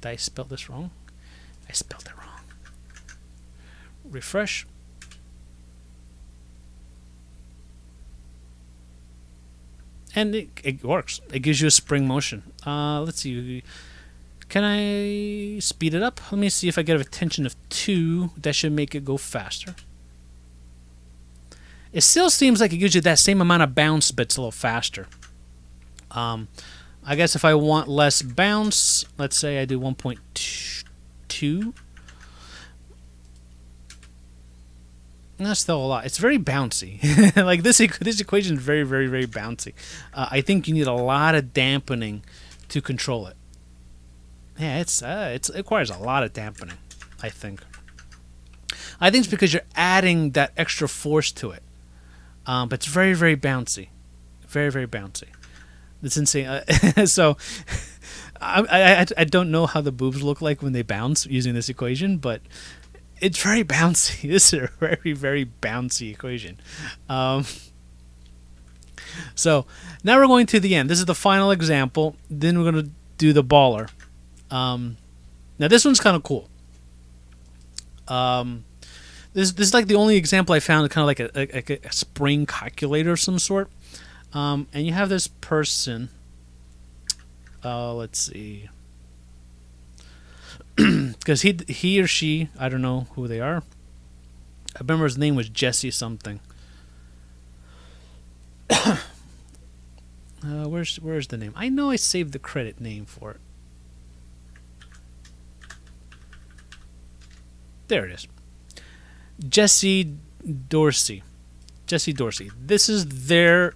A: Did I spell this wrong? I spelled it wrong. Refresh. And it works. It gives you a spring motion. Let's see. Can I speed it up? Let me see if I get a tension of 2. That should make it go faster. It still seems like it gives you that same amount of bounce, but it's a little faster. I guess if I want less bounce, let's say I do 1.2. That's still a lot. It's very bouncy. Like this equation is very, very, very bouncy. I think you need a lot of dampening to control it. Yeah, it requires a lot of dampening, I think. I think it's because you're adding that extra force to it. But it's very, very bouncy. Very, very bouncy. It's insane. So I don't know how the boobs look like when they bounce using this equation, but it's very bouncy. This is a very, very bouncy equation. So now we're going to the end. This is the final example. Then we're going to do the baller. Now this one's kind of cool. This is like the only example I found, kind of like a spring calculator of some sort. And you have this person. Let's see. Because he or she, I don't know who they are. I remember his name was Jesse something. Where's the name? I know I saved the credit name for it. There it is. Jesse Dorsey. This is their.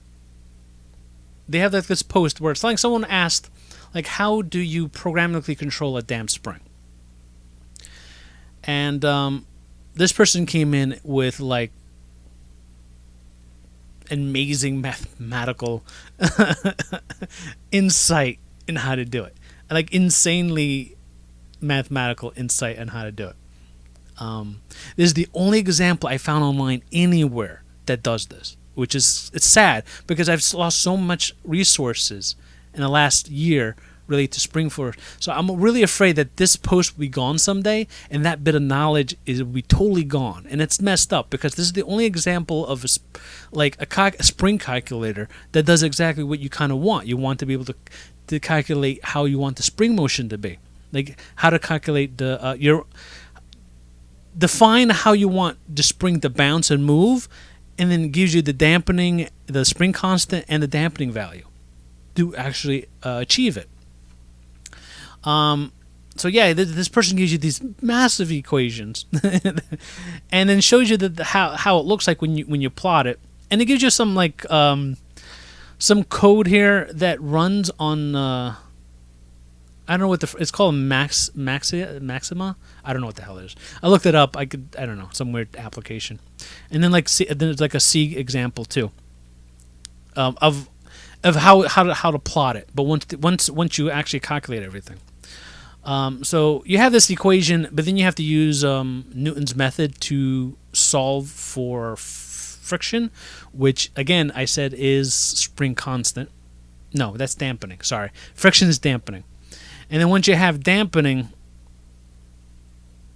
A: They have like this post where it's like someone asked, like, how do you programmatically control a damp spring? And this person came in with like amazing mathematical insight in how to do it, like insanely mathematical insight on how to do it. This is the only example I found online anywhere that does this, which is, it's sad because I've lost so much resources in the last year relate to spring force. So I'm really afraid that this post will be gone someday, and that bit of knowledge will be totally gone. And it's messed up because this is the only example of a spring calculator that does exactly what you kind of want. You want to be able to calculate how you want the spring motion to be, like how to calculate define how you want the spring to bounce and move, and then it gives you the dampening, the spring constant, and the dampening value to actually achieve it. So yeah, this person gives you these massive equations, and then shows you how it looks like when you plot it, and it gives you some some code here that runs on I don't know what it's called, Maxima. I don't know what the hell it is. I looked it up. I don't know, some weird application, and then then it's like a C example too, of how to plot it. But once you actually calculate everything. So you have this equation, but then you have to use Newton's method to solve for friction, which again I said is spring constant. No, that's dampening. Sorry, friction is dampening. And then once you have dampening,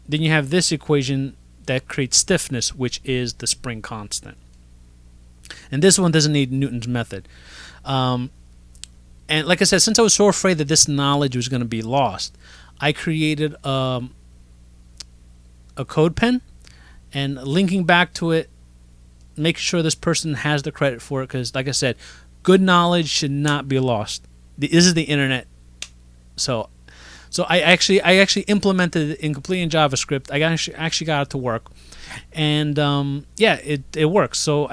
A: then you have this equation that creates stiffness, which is the spring constant. And this one doesn't need Newton's method. And like I said, since I was so afraid that this knowledge was going to be lost, I created a code pen, and linking back to it, make sure this person has the credit for it, because like I said, good knowledge should not be lost. This is the internet. So I actually implemented it completely in JavaScript. I actually got it to work, and yeah, it works. So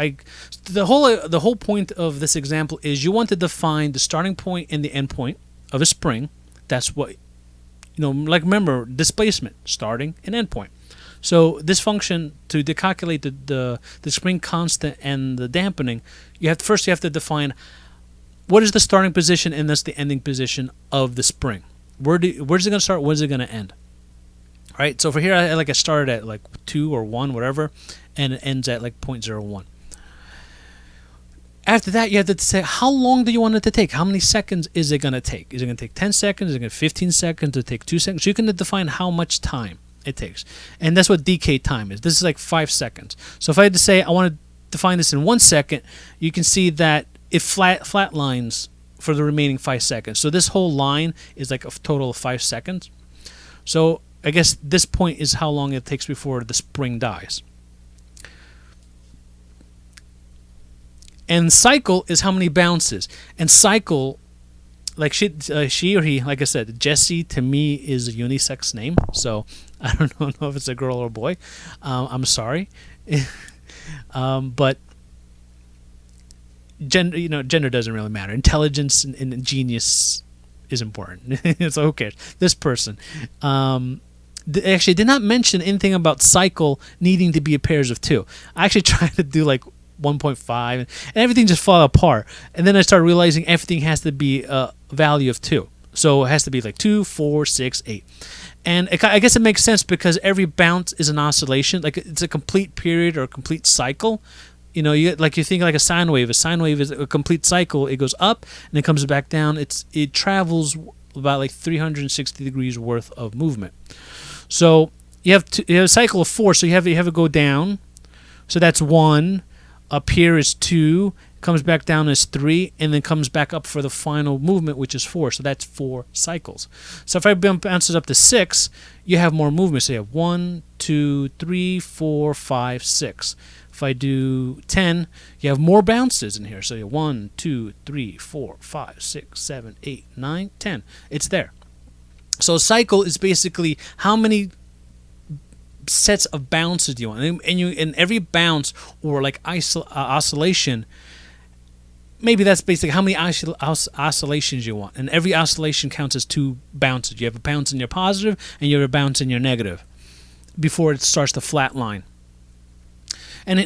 A: the whole point of this example is you want to define the starting point and the end point of a spring. That's what like, remember, displacement, starting and end point. So this function, to calculate the spring constant and the dampening, you have to define what is the starting position and thus the ending position of the spring. Where's it going to start? Where's it going to end? All right. So for here, I started at like 2 or 1, whatever, and it ends at like 0.01. After that, you have to say, how long do you want it to take? How many seconds is it going to take? Is it going to take 10 seconds? Is it going to take 15 seconds? Does it take 2 seconds? So you can define how much time it takes. And that's what decay time is. This is like 5 seconds. So if I had to say I want to define this in 1 second, you can see that it flatlines for the remaining 5 seconds. So this whole line is like a total of 5 seconds. So I guess this point is how long it takes before the spring dies. And cycle is how many bounces. And cycle, like she or he, like I said, Jesse to me is a unisex name. So I don't know if it's a girl or a boy. I'm sorry. But gender doesn't really matter. Intelligence and genius is important. So who cares? This person actually did not mention anything about cycle needing to be a pairs of 2. I actually tried to do like 1.5, and everything just fell apart. And then I started realizing everything has to be a value of 2. So it has to be like 2, 4, 6, 8. And I guess it makes sense because every bounce is an oscillation. Like, it's a complete period or a complete cycle. You think like a sine wave. A sine wave is a complete cycle. It goes up and it comes back down. It travels about like 360 degrees worth of movement. So you have a cycle of 4. So you have to go down. So that's 1. Up here is 2. Comes back down as 3, and then comes back up for the final movement, which is 4. So that's 4 cycles. So if I bounce it up to 6, you have more movement. So you have 1, 2, 3, 4, 5, 6. If I do 10, you have more bounces in here. So you have 1, 2, 3, 4, 5, 6, 7, 8, 9, 10. It's there. So a cycle is basically how many sets of bounces do you want, and every bounce or like oscillation, maybe that's basically how many oscillations you want, and every oscillation counts as 2 bounces. You have a bounce in your positive and you have a bounce in your negative before it starts to flatline. And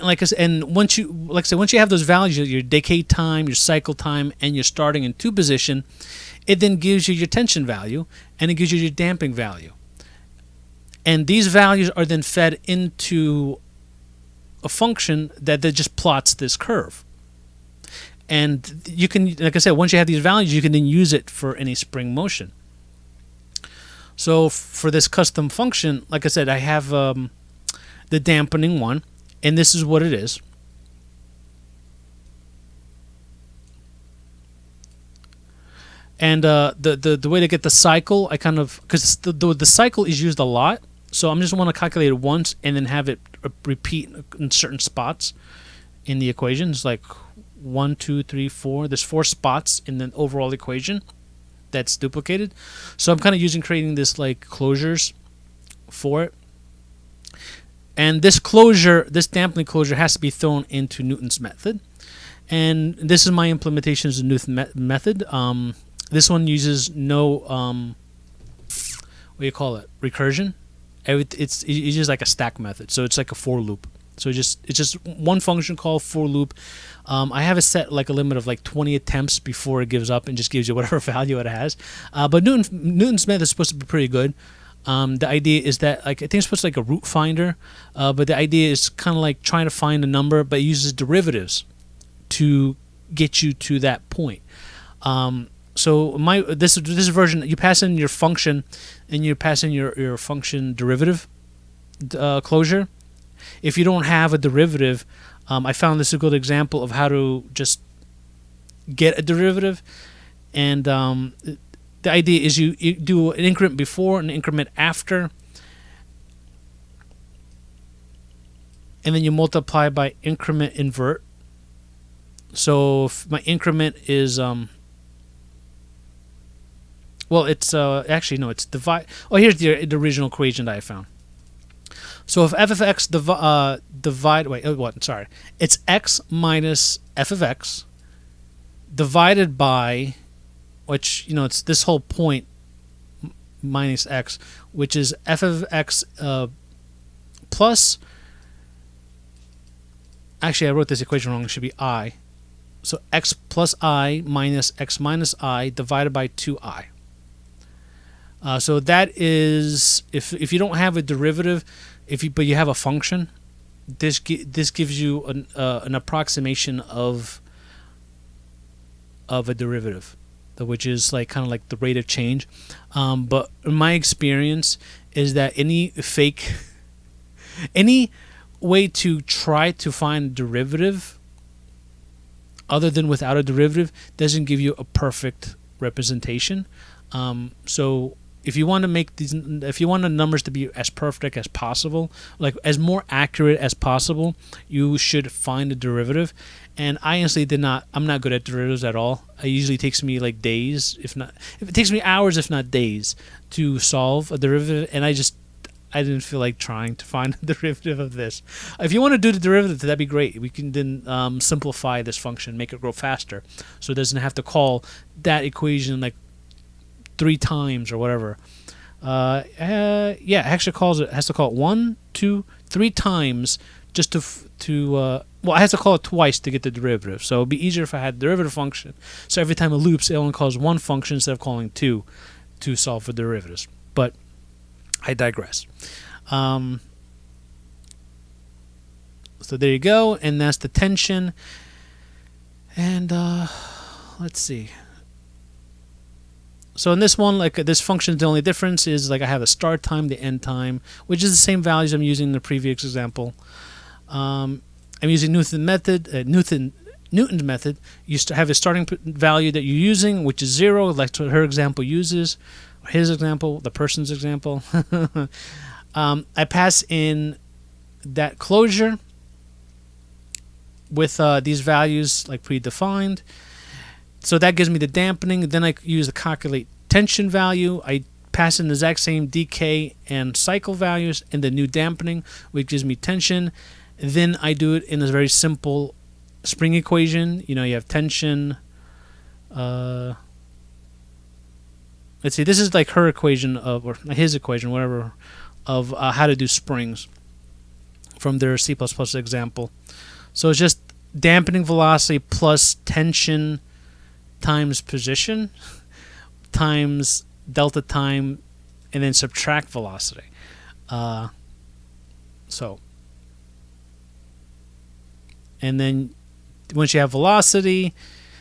A: once you have those values, your decay time, your cycle time, and your starting and 2 position, it then gives you your tension value and it gives you your damping value. And these values are then fed into a function that just plots this curve. And you can, like I said, once you have these values, you can then use it for any spring motion. So for this custom function, like I said, I have the dampening one, and this is what it is. And the way to get the cycle, I kind of, because the cycle is used a lot, so I'm just want to calculate it once and then have it repeat in certain spots in the equation. It's like 1, 2, 3, 4. There's 4 spots in the overall equation that's duplicated. So I'm kind of creating this like closures for it. And this closure, this dampening closure, has to be thrown into Newton's method. And this is my implementation of the Newton method. This one uses no what do you call it? Recursion. It's just like a stack method, so it's like a for loop. So it's just one function called for loop. I have it set like a limit of like 20 attempts before it gives up and just gives you whatever value it has. But Newton's method is supposed to be pretty good. The idea is that, like, I think it's supposed to be like a root finder, but the idea is kind of like trying to find a number, but it uses derivatives to get you to that point. So this version, you pass in your function, and you pass in your function derivative closure. If you don't have a derivative, I found this a good example of how to just get a derivative. And the idea is you do an increment before and an increment after, and then you multiply by increment invert. So if my increment is well, it's actually no, it's divide. Oh, here's the original equation that I found. So if f of x divide, wait, what? Sorry, it's x minus f of x divided by, which, you know, it's this whole point minus x, which is f of x plus. Actually, I wrote this equation wrong. It should be I. So x plus I minus x minus I divided by 2i. So that is, if you don't have a derivative, but you have a function, this gives you an approximation of a derivative, which is like kind of like the rate of change. But in my experience is that any way to try to find a derivative other than without a derivative doesn't give you a perfect representation. So if you want to make if you want the numbers to be as perfect as possible, like as more accurate as possible, you should find a derivative. And I honestly I'm not good at derivatives at all. It usually takes me like days, if it takes me hours, if not days, to solve a derivative. And I didn't feel like trying to find a derivative of this. If you want to do the derivative, that'd be great. We can then simplify this function, make it grow faster, so it doesn't have to call that equation like 3 times or whatever. Yeah, it actually has to call it 1, 2, 3 times just well, it has to call it twice to get the derivative. So it'd be easier if I had the derivative function. So every time it loops, it only calls 1 function instead of calling 2 to solve for derivatives. But I digress. So there you go, and that's the tension. And let's see. So in this one, like this function, the only difference is like I have the start time, the end time, which is the same values I'm using in the previous example. I'm using Newton's method. You have a starting value that you're using, which is 0, like what her example uses, or his example, the person's example. I pass in that closure with these values like predefined. So that gives me the dampening. Then I use the calculate tension value. I pass in the exact same decay and cycle values and the new dampening, which gives me tension. Then I do it in a very simple spring equation. You know, you have tension. Let's see. This is like her equation or his equation, whatever, of how to do springs from their C++ example. So it's just dampening velocity plus tension times position times delta time, and then subtract velocity. And then once you have velocity,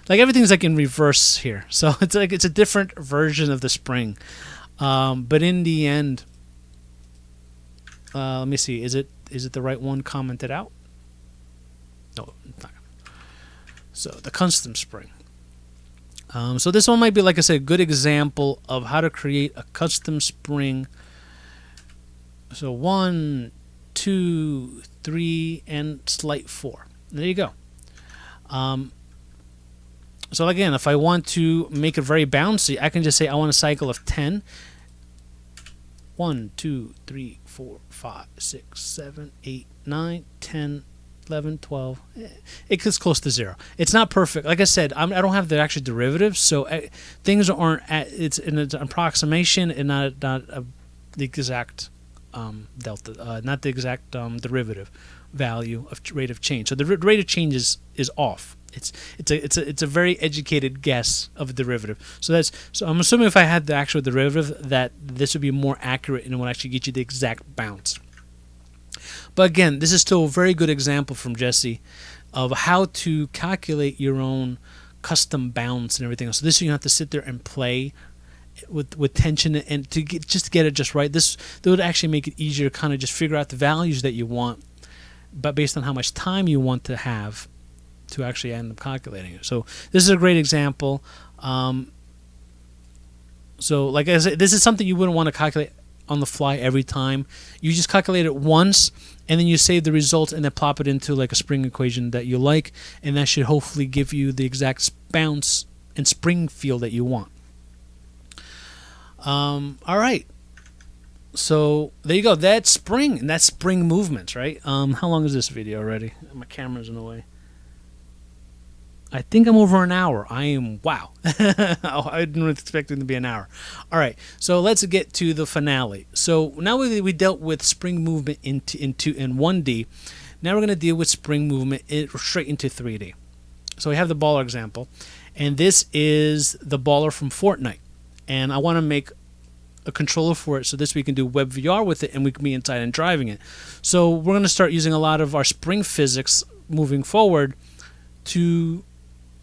A: like everything's like in reverse here. So it's like it's a different version of the spring. But in the end, let me see. Is it the right one commented out? No, it's not. So the custom spring. So this one might be, like I said, a good example of how to create a custom spring. So 1, 2, 3, and slight 4. There you go. So again, if I want to make it very bouncy, I can just say I want a cycle of 10. 1, 2, 3, 4, 5, 6, 7, 8, 9, 10, 11, 12. It gets close to 0. It's not perfect. Like I said, I don't have the actual derivatives, so things aren't it's an approximation and not the exact delta, not the exact derivative value of rate of change. So the rate of change is off. It's a very educated guess of a derivative. So I'm assuming if I had the actual derivative, that this would be more accurate and it would actually get you the exact bounce. But again, this is still a very good example from Jesse of how to calculate your own custom bounce and everything else. So this, you have to sit there and play with tension and to get it just right. That would actually make it easier to kind of just figure out the values that you want, but based on how much time you want to have to actually end up calculating it. So this is a great example. So like I said, this is something you wouldn't want to calculate on the fly every time. You just calculate it once, and then you save the results and then plop it into like a spring equation that you like, and that should hopefully give you the exact bounce and spring feel that you want. All right. So there you go. That's spring, and that's spring movements, right? How long is this video already? My camera's in the way. I think I'm over an hour. I am, wow. I didn't expect it to be an hour. All right, so let's get to the finale. So now we dealt with spring movement in 1D. Now we're going to deal with spring movement straight into 3D. So we have the baller example, and this is the baller from Fortnite. And I want to make a controller for it so this we can do WebVR with it and we can be inside and driving it. So we're going to start using a lot of our spring physics moving forward to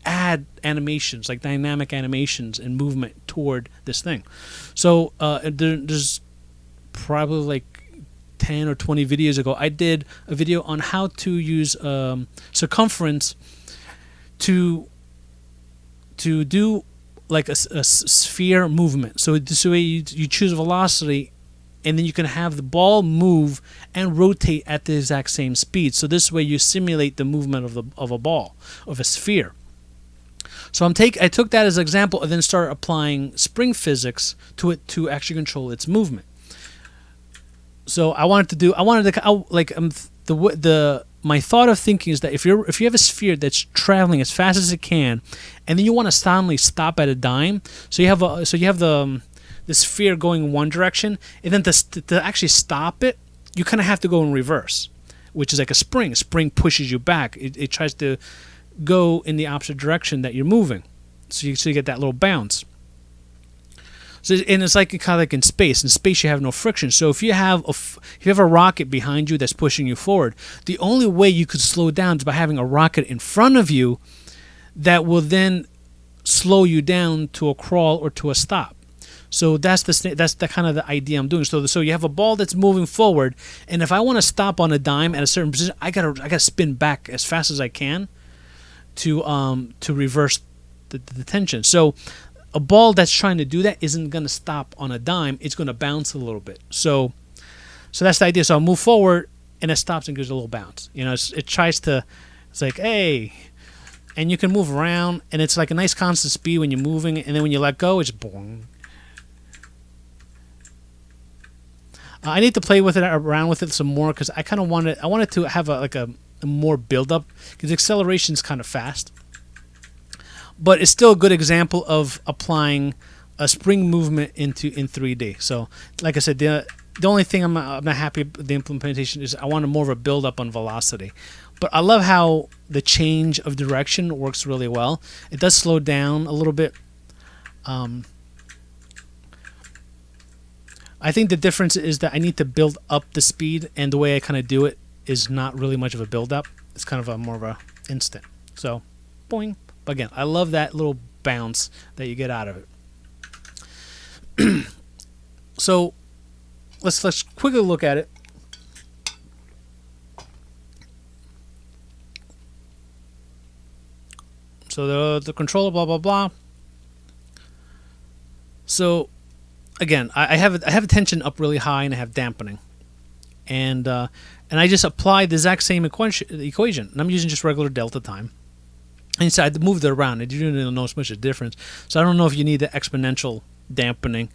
A: add animations, like dynamic animations and movement toward this thing. So there's probably like 10 or 20 videos ago, I did a video on how to use circumference to do like a sphere movement. So this way you choose a velocity, and then you can have the ball move and rotate at the exact same speed. So this way you simulate the movement of a ball, of a sphere. So I took that as an example and then started applying spring physics to it to actually control its movement. So my thought of thinking is that if you have a sphere that's traveling as fast as it can, and then you want to suddenly stop at a dime, so you have the sphere going one direction, and then to actually stop it, you kind of have to go in reverse, which is like a spring. A spring pushes you back. It tries to go in the opposite direction that you're moving, so you get that little bounce. So, and it's like kind of like in space. In space, you have no friction. So if you have a rocket behind you that's pushing you forward, the only way you could slow down is by having a rocket in front of you that will then slow you down to a crawl or to a stop. So that's the kind of the idea I'm doing. So you have a ball that's moving forward, and if I want to stop on a dime at a certain position, I gotta spin back as fast as I can to reverse the tension. So a ball that's trying to do that isn't going to stop on a dime. It's going to bounce a little bit. So that's the idea. So I'll move forward, and it stops and gives a little bounce. You know, it tries to. It's like, hey, and you can move around, and it's like a nice constant speed when you're moving, and then when you let go, it's boing. I need to play with it around with it some more because I kind of wanted to have a more build up because acceleration is kind of fast. But it's still a good example of applying a spring movement in 3D. So, like I said, the only thing I'm not happy with the implementation is I wanted more of a build up on velocity. But I love how the change of direction works really well. It does slow down a little bit. I think the difference is that I need to build up the speed, and the way I kind of do it is not really much of a build up. It's kind of more of a instant. So, boing, But again, I love that little bounce that you get out of it. So let's quickly look at it. So the controller, blah blah blah. So again, I have a tension up really high and I have dampening, and I just applied the exact same equation, and I'm using just regular delta time. And so I moved it around. I didn't really notice much of a difference. So I don't know if you need the exponential dampening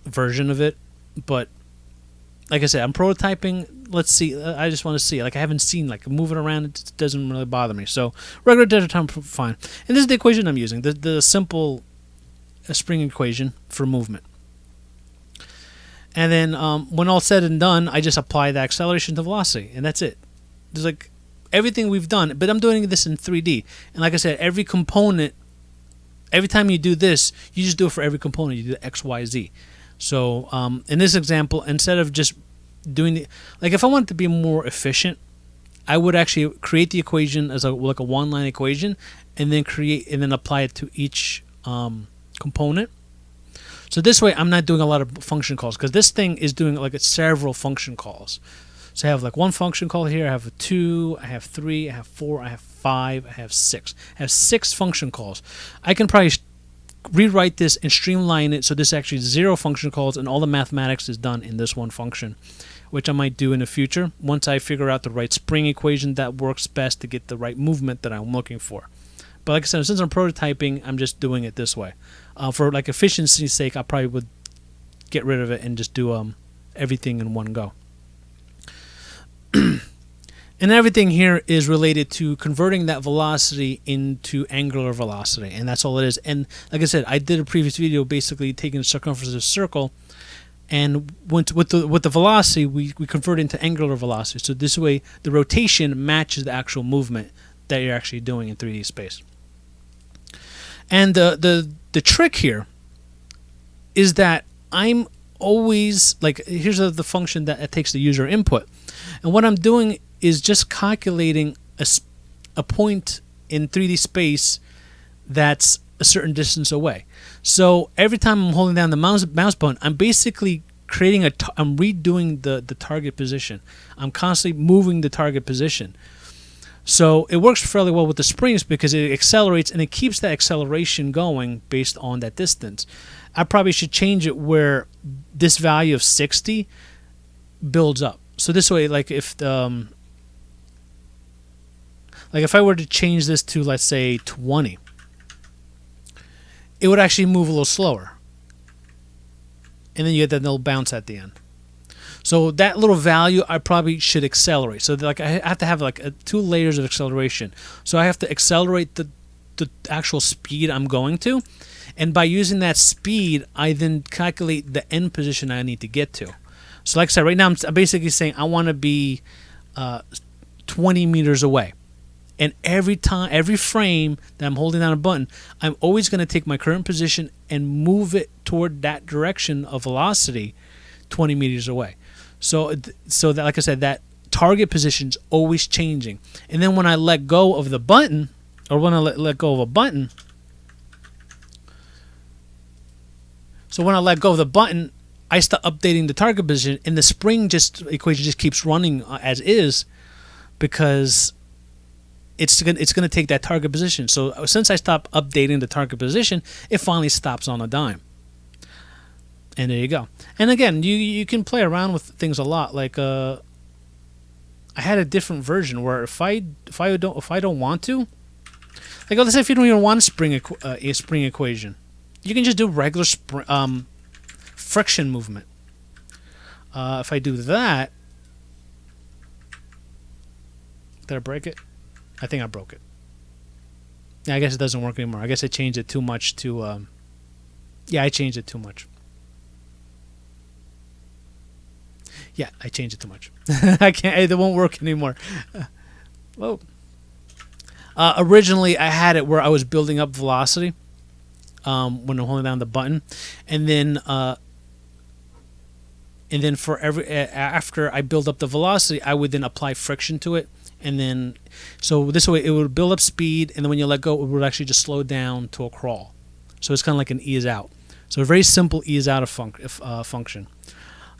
A: version of it, but like I said, I'm prototyping. Let's see. I just want to see. Like, I haven't seen, like, moving around. It doesn't really bother me. So regular delta time, fine. And this is the equation I'm using. The simple spring equation for movement. And then when all said and done, I just apply the acceleration to velocity, and that's it. There's like everything we've done, but I'm doing this in 3D. And like I said, every component, every time you do this, you just do it for every component. You do the X, Y, Z. So in this example, instead of just doing the, like, if I wanted to be more efficient, I would actually create the equation as like a one-line equation, and then apply it to each component. So this way, I'm not doing a lot of function calls, because this thing is doing like several function calls. So I have like one function call here. I have a 2, I have 3, I have 4, I have 5, I have 6. I have 6 function calls. I can probably rewrite this and streamline it so this actually is 0 function calls, and all the mathematics is done in this one function, which I might do in the future once I figure out the right spring equation that works best to get the right movement that I'm looking for. But like I said, since I'm prototyping, I'm just doing it this way. For like efficiency's sake, I probably would get rid of it and just do everything in one go. And everything here is related to converting that velocity into angular velocity, and that's all it is. And like I said, I did a previous video basically taking the circumference of a circle, and with the velocity, we convert it into angular velocity. So this way, the rotation matches the actual movement that you're actually doing in 3D space. And the trick here is that I'm always, like, here's the function that takes the user input, and what I'm doing is just calculating a point in 3D space that's a certain distance away. So every time I'm holding down the mouse button, I'm basically creating I'm redoing the target position. I'm constantly moving the target position. So it works fairly well with the springs because it accelerates, and it keeps that acceleration going based on that distance. I probably should change it where this value of 60 builds up. So this way, like if I were to change this to, let's say, 20, it would actually move a little slower. And then you get that little bounce at the end. So that little value, I probably should accelerate. So like I have to have like 2 layers of acceleration. So I have to accelerate the actual speed I'm going to. And by using that speed, I then calculate the end position I need to get to. So like I said, right now I'm basically saying I want to be 20 meters away. And every frame that I'm holding down a button, I'm always going to take my current position and move it toward that direction of velocity 20 meters away. So that, like I said, that target position's always changing. And then when I let go of the button, or when I let go of a button, so when I let go of the button, I start updating the target position, and the spring equation just keeps running as is, because it's gonna take that target position. So since I stopped updating the target position, it finally stops on a dime. And there you go. And again, you can play around with things a lot. Like I had a different version where if I don't want to, like, let's say if you don't even want a spring equation, you can just do regular friction movement. If I do that, did I break it? I think I broke it. Yeah, I guess it doesn't work anymore. I guess I changed it too much to. Yeah, I changed it too much. Yeah, I changed it too much. I can't. It won't work anymore. Whoa. Originally, I had it where I was building up velocity when I'm holding down the button, and then for after I build up the velocity, I would then apply friction to it, and then so this way it would build up speed, and then when you let go, it would actually just slow down to a crawl. So it's kind of like an ease out. So a very simple ease out of function.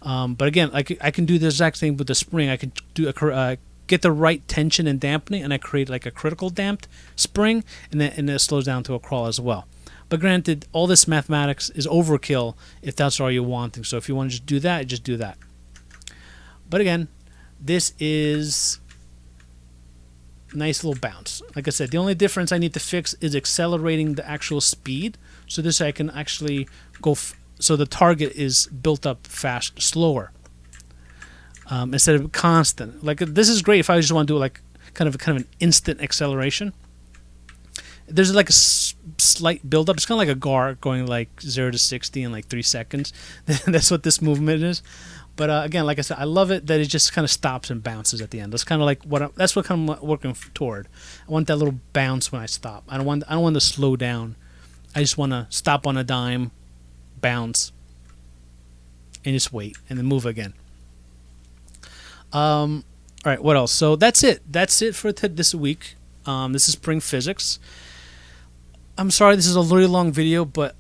A: But again, I can do the exact thing with the spring. I can do get the right tension and dampening, and I create like a critical damped spring, and then it slows down to a crawl as well. But granted, all this mathematics is overkill if that's all you're wanting. So if you want to just do that, just do that. But again, this is a nice little bounce. Like I said, the only difference I need to fix is accelerating the actual speed. So this I can actually go, so the target is built up slower. Instead of constant. Like this is great if I just want to do like kind of an instant acceleration. There's like a slight build up. It's kind of like a GAR going like 0 to 60 in like 3 seconds. That's what this movement is. But again, like I said, I love it that it just kind of stops and bounces at the end. That's kind of like that's what I'm working toward. I want that little bounce when I stop. I don't want to slow down. I just want to stop on a dime, bounce, and just wait, and then move again. All right, what else? So that's it. That's it for this week. This is Spring Physics. I'm sorry this is a really long video, but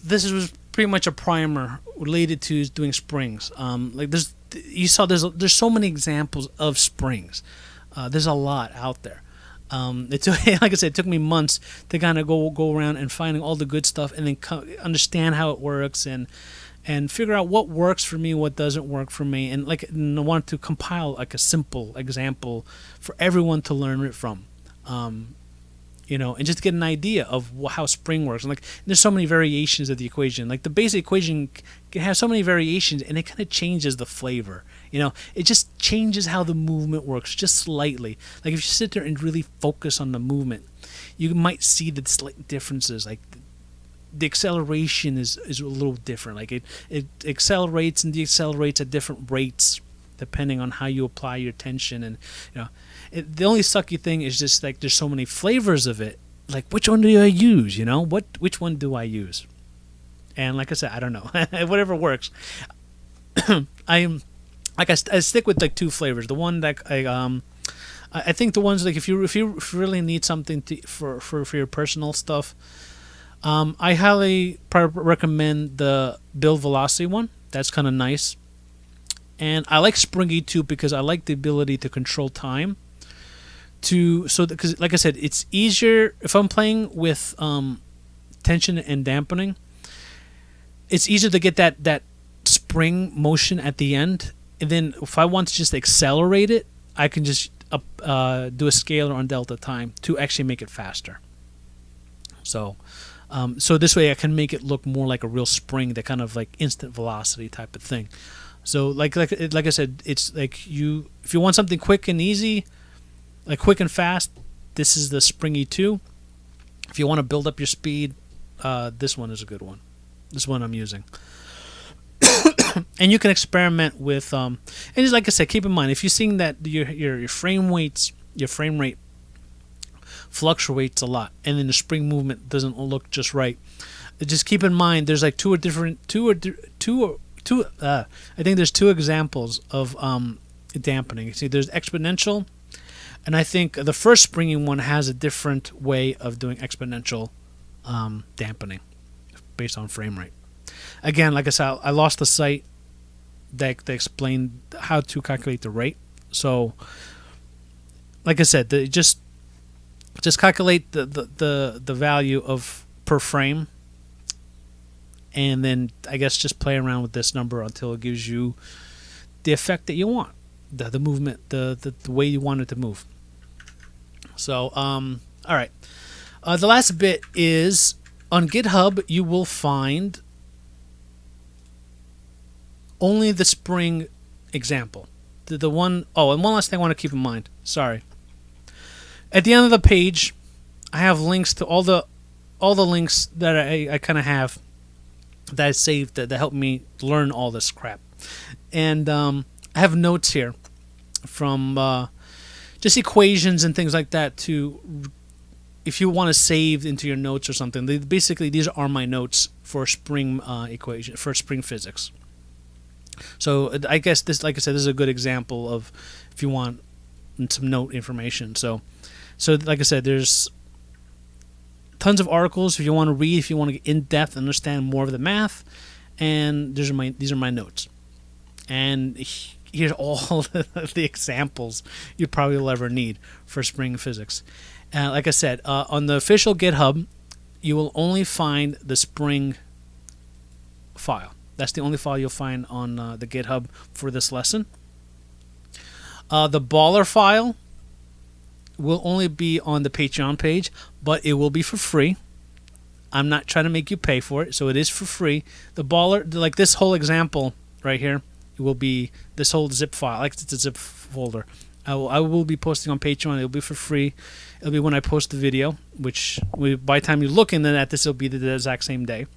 A: this was pretty much a primer related to doing springs. Like you saw, there's so many examples of springs. There's a lot out there. It took, like I said, it took me months to kind of go around and finding all the good stuff, and then understand how it works and figure out what works for me, what doesn't work for me, and I want to compile like a simple example for everyone to learn it from, and just get an idea of how spring works. And there's so many variations of the equation. Like the basic equation can have so many variations, and it kind of changes the flavor. It just changes how the movement works just slightly. Like if you sit there and really focus on the movement, you might see the slight differences. Like the acceleration is a little different. Like it accelerates and decelerates at different rates depending on how you apply your tension. And the only sucky thing is just like there's so many flavors of it. Like which one do I use? Which one do I use? And like I said, I don't know. Whatever works. I stick with like 2 flavors. The one that I think the ones like if you really need something for your personal stuff. I highly recommend the build velocity one. That's kind of nice. And I like Springy too because I like the ability to control time. Because like I said, it's easier if I'm playing with tension and dampening. It's easier to get that spring motion at the end, and then if I want to just accelerate it, I can just do a scalar on delta time to actually make it faster. So this way I can make it look more like a real spring, that kind of like instant velocity type of thing. So like I said, it's like if you want something quick and easy, like quick and fast, this is the Springy 2. If you want to build up your speed, this one is a good one. This one I'm using. And you can experiment with and just like I said, keep in mind if you're seeing that your frame rate fluctuates a lot, and then the spring movement doesn't look just right. Just keep in mind there's like I think there's 2 examples of dampening. See, there's exponential, and I think the first springy one has a different way of doing exponential dampening based on frame rate. Again, like I said, I lost the site that explained how to calculate the rate. So, like I said, just calculate the value of per frame, and then I guess just play around with this number until it gives you the effect that you want, the movement, the way you want it to move. So, all right. The last bit is on GitHub. You will find only the spring example. The one. Oh, and one last thing I want to keep in mind. Sorry. At the end of the page, I have links to all the links that I kind of have that I saved that helped me learn all this crap. And I have notes here from just equations and things like that to if you want to save into your notes or something. Basically, these are my notes for spring equation for spring physics. So I guess this, like I said, this is a good example of if you want and some note information. So like I said, there's tons of articles if you want to read, if you want to get in depth and understand more of the math. And these are my notes. And here's all the examples you probably will ever need for Spring Physics. Like I said, on the official GitHub, you will only find the Spring file. That's the only file you'll find on the GitHub for this lesson. The baller file will only be on the Patreon page, but it will be for free. I'm not trying to make you pay for it, so it is for free. The baller, like this whole example right here, it will be this whole zip file, like it's a zip folder. I will be posting on Patreon. It'll be for free. It'll be when I post the video, which by the time you're looking at this, it'll be the exact same day.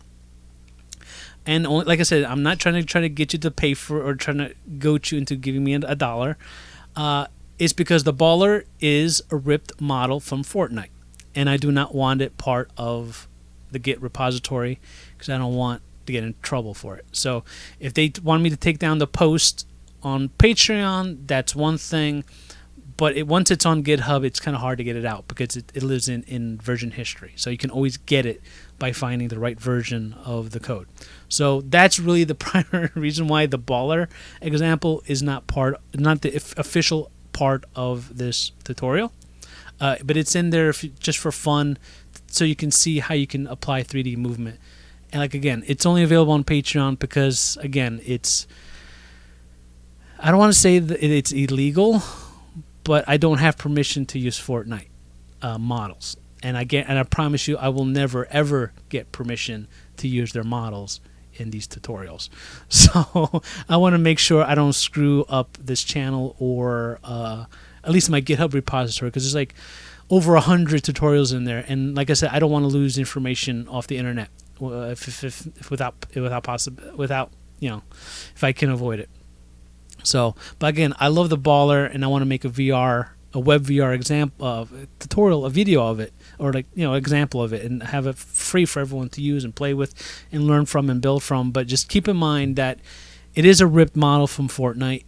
A: And like I said, I'm not trying to get you to pay for or trying to goat you into giving me $1. It's because the baller is a ripped model from Fortnite, and I do not want it part of the Git repository because I don't want to get in trouble for it. So if they want me to take down the post on Patreon, that's one thing, but once it's on GitHub, it's kind of hard to get it out because it lives in version history. So you can always get it by finding the right version of the code. So that's really the primary reason why the baller example is not the official part of this tutorial, but it's in there just for fun, so you can see how you can apply 3D movement. And like again, it's only available on Patreon because again, I don't want to say that it's illegal, but I don't have permission to use Fortnite models, and I promise you, I will never ever get permission to use their models in these tutorials. So I want to make sure I don't screw up this channel or at least my GitHub repository, because there's like over 100 tutorials in there, and like I said, I don't want to lose information off the internet if I can avoid it. So, but again, I love the baller, and I want to make a web VR example tutorial, a video of it, or example of it, and have it free for everyone to use and play with and learn from and build from. But just keep in mind that it is a ripped model from Fortnite.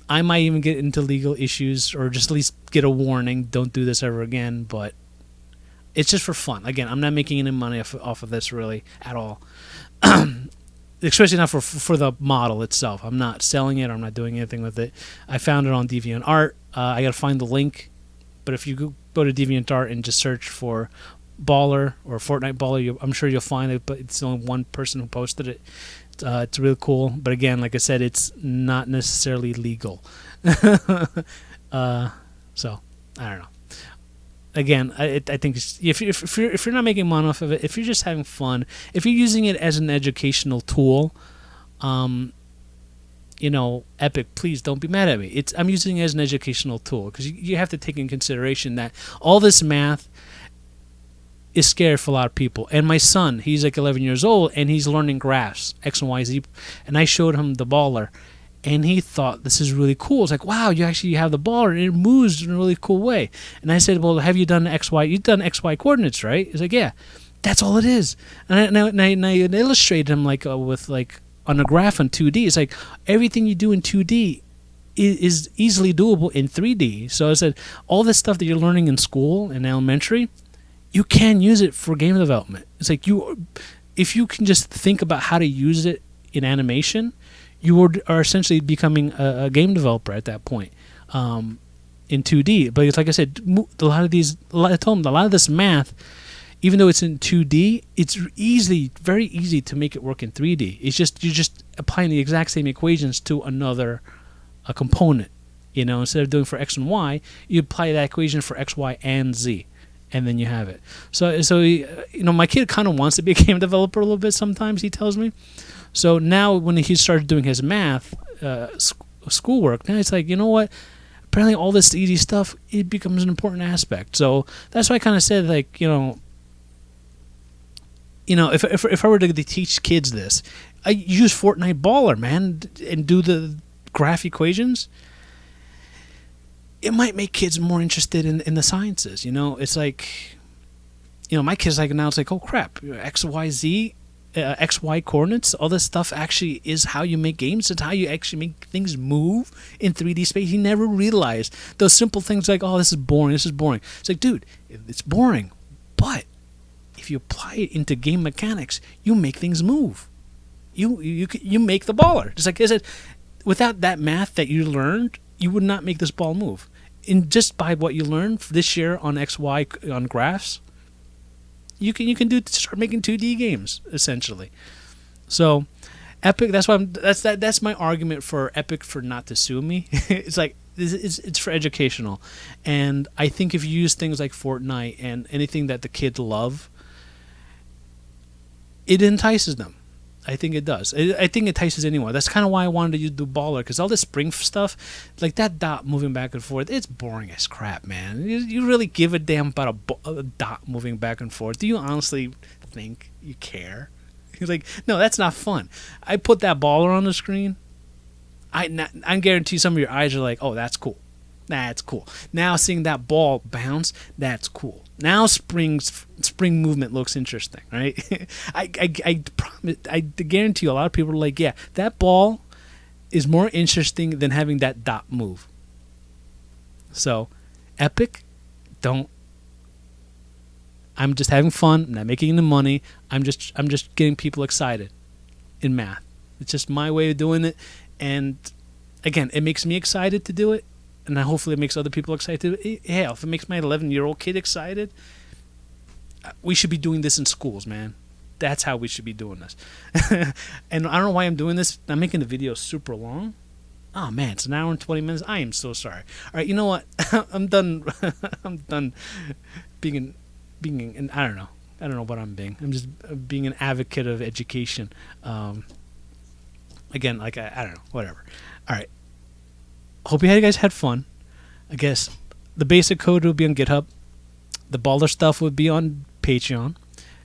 A: I might even get into legal issues, or just at least get a warning, don't do this ever again, but it's just for fun. Again, I'm not making any money off of this really at all. Especially not for the model itself. I'm not selling it, or I'm not doing anything with it. I found it on DeviantArt. I got to find the link, but if you go to DeviantArt and just search for baller or Fortnite baller, I'm sure you'll find it, but it's only one person who posted it. It's really cool, but again, like I said, it's not necessarily legal. So I don't know. Again, I think if you're not making money off of it, if you're just having fun, if you're using it as an educational tool, Epic, please don't be mad at me. I'm using it as an educational tool because you have to take in consideration that all this math is scary for a lot of people. And my son, he's like 11 years old, and he's learning graphs, X and Y, Z, and I showed him the baller, and he thought this is really cool. It's like, wow, you actually have the baller, and it moves in a really cool way. And I said, well, have you done XY? You've done XY coordinates, right? He's like, yeah, that's all it is. And I illustrated him with on a graph in 2D. It's like everything you do in 2D is easily doable in 3D. So I said, all this stuff that you're learning in school in elementary, you can use it for game development. It's like if you can just think about how to use it in animation, you are essentially becoming a game developer at that point in 2D. But it's like I said, I told them a lot of this math, even though it's in 2D, it's very easy to make it work in 3D. It's just you're just applying the exact same equations to a component. Instead of doing for X and Y, you apply that equation for X, Y, and Z. And then you have it. So my kid kind of wants to be a game developer a little bit sometimes, he tells me. So now when he started doing his math, schoolwork, now it's like, you know what? Apparently all this easy stuff, it becomes an important aspect. So that's why I kind of said, if I were to teach kids this, I use Fortnite baller, man, and do the graph equations. It might make kids more interested in the sciences. It's like, my kids now it's like, oh crap, X, Y, Z, XY coordinates, all this stuff actually is how you make games. It's how you actually make things move in 3D space. You never realize those simple things like, oh, this is boring, this is boring. It's like, dude, it's boring, but if you apply it into game mechanics, you make things move. You make the baller. Just like I said, without that math that you learned, you would not make this ball move. And just by what you learned this year on XY on graphs, you can start making 2D games essentially. So Epic, that's my argument for Epic for not to sue me. It's like it's for educational, and I think if you use things like Fortnite and anything that the kids love, it entices them. I think it does. I think it entices anyone. That's kind of why I wanted to use the baller, because all this spring stuff, like that dot moving back and forth, it's boring as crap, man. You really give a damn about a dot moving back and forth? Do you honestly think you care? He's like, no, that's not fun. I put that baller on the screen. I guarantee some of your eyes are like, oh, that's cool. That's cool. Now seeing that ball bounce, that's cool. Now spring movement looks interesting, right? I promise. I guarantee you, a lot of people are like, yeah, that ball is more interesting than having that dot move. So, Epic, don't. I'm just having fun. I'm not making any money. I'm just getting people excited in math. It's just my way of doing it, and again, it makes me excited to do it. And hopefully it makes other people excited. Hell, if it makes my 11-year-old kid excited, we should be doing this in schools, man. That's how we should be doing this. And I don't know why I'm doing this. I'm making the video super long. Oh, man, it's an hour and 20 minutes. I am so sorry. All right, you know what? I'm done. I'm done being an, I don't know. I don't know what I'm being. I'm just being an advocate of education. Again, like, I don't know. Whatever. All right. Hope you guys had fun. I guess the basic code will be on GitHub. The baller stuff would be on Patreon.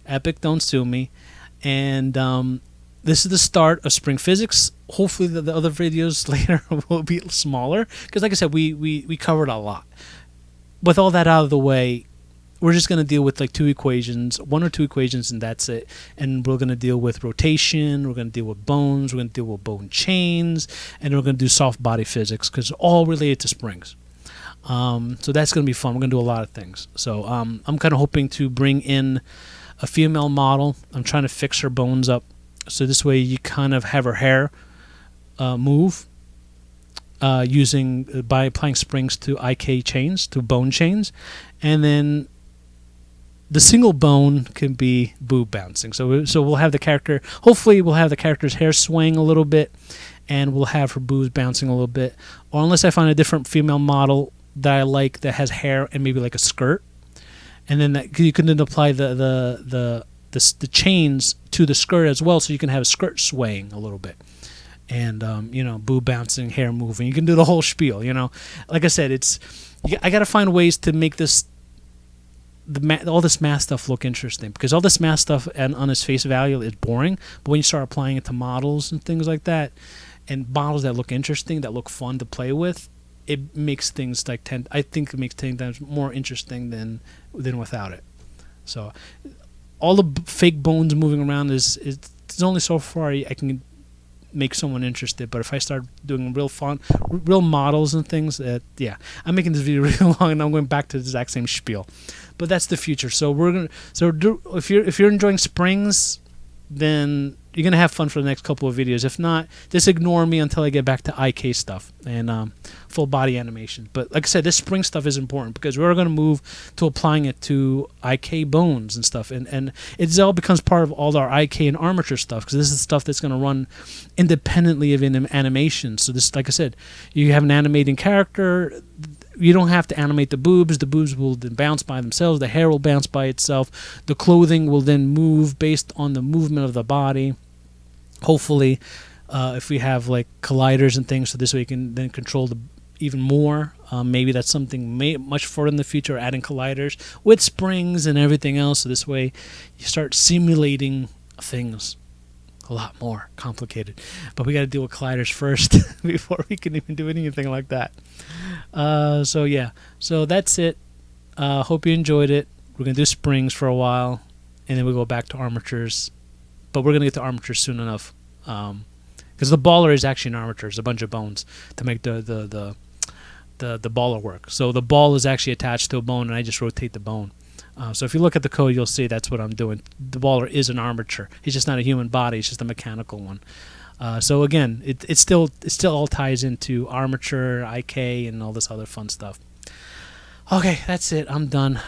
A: Epic, don't sue me. And this is the start of Spring Physics. Hopefully the other videos later will be smaller. Because like I said, we covered a lot. With all that out of the way, we're just going to deal with like one or two equations, and that's it. And we're going to deal with rotation, we're going to deal with bones, we're going to deal with bone chains, and we're going to do soft body physics, because it's all related to springs. So that's going to be fun. We're going to do a lot of things. So I'm kind of hoping to bring in a female model. I'm trying to fix her bones up, so this way you kind of have her hair move by applying springs to IK chains, to bone chains, and then the single bone can be boob bouncing. So we'll have the character, hopefully we'll have the character's hair swaying a little bit, and we'll have her boobs bouncing a little bit. Or unless I find a different female model that I like that has hair and maybe like a skirt, and then you can then apply the chains to the skirt as well, so you can have a skirt swaying a little bit. And boob bouncing, hair moving. You can do the whole spiel. Like I said, I got to find ways to make this. All this math stuff look interesting, because all this math stuff on its face value is boring, but when you start applying it to models and things like that, and models that look interesting, that look fun to play with, it makes things like I think it makes 10 times more interesting than without it. So all the fake bones moving around is only so far I can make someone interested. But if I start doing real models and things, I'm making this video really long, and I'm going back to the exact same spiel. But that's the future. So if you're enjoying springs, then you're gonna have fun for the next couple of videos. If not, just ignore me until I get back to IK stuff and full body animation. But like I said, this spring stuff is important, because we're gonna move to applying it to IK bones and stuff, and it all becomes part of all our IK and armature stuff, because this is stuff that's gonna run independently of an animation. So this, like I said, you have an animating character. You don't have to animate the boobs. The boobs will then bounce by themselves. The hair will bounce by itself. The clothing will then move based on the movement of the body. Hopefully, if we have like colliders and things, so this way you can then control even more. Maybe that's something much further in the future, adding colliders with springs and everything else. So this way you start simulating things a lot more complicated. But we got to deal with colliders first before we can even do anything like that. So that's it. Hope you enjoyed it. We're going to do springs for a while, and then we'll go back to armatures but we're gonna get to armature soon enough. Because the baller is actually an armature. It's a bunch of bones to make the baller work. So the ball is actually attached to a bone, and I just rotate the bone. So if you look at the code, you'll see that's what I'm doing. The baller is an armature. It's just not a human body. It's just a mechanical one. So again, it still all ties into armature, IK, and all this other fun stuff. Okay, that's it. I'm done.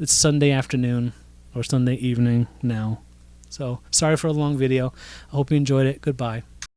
A: It's Sunday afternoon or Sunday evening now. So sorry for a long video. I hope you enjoyed it. Goodbye.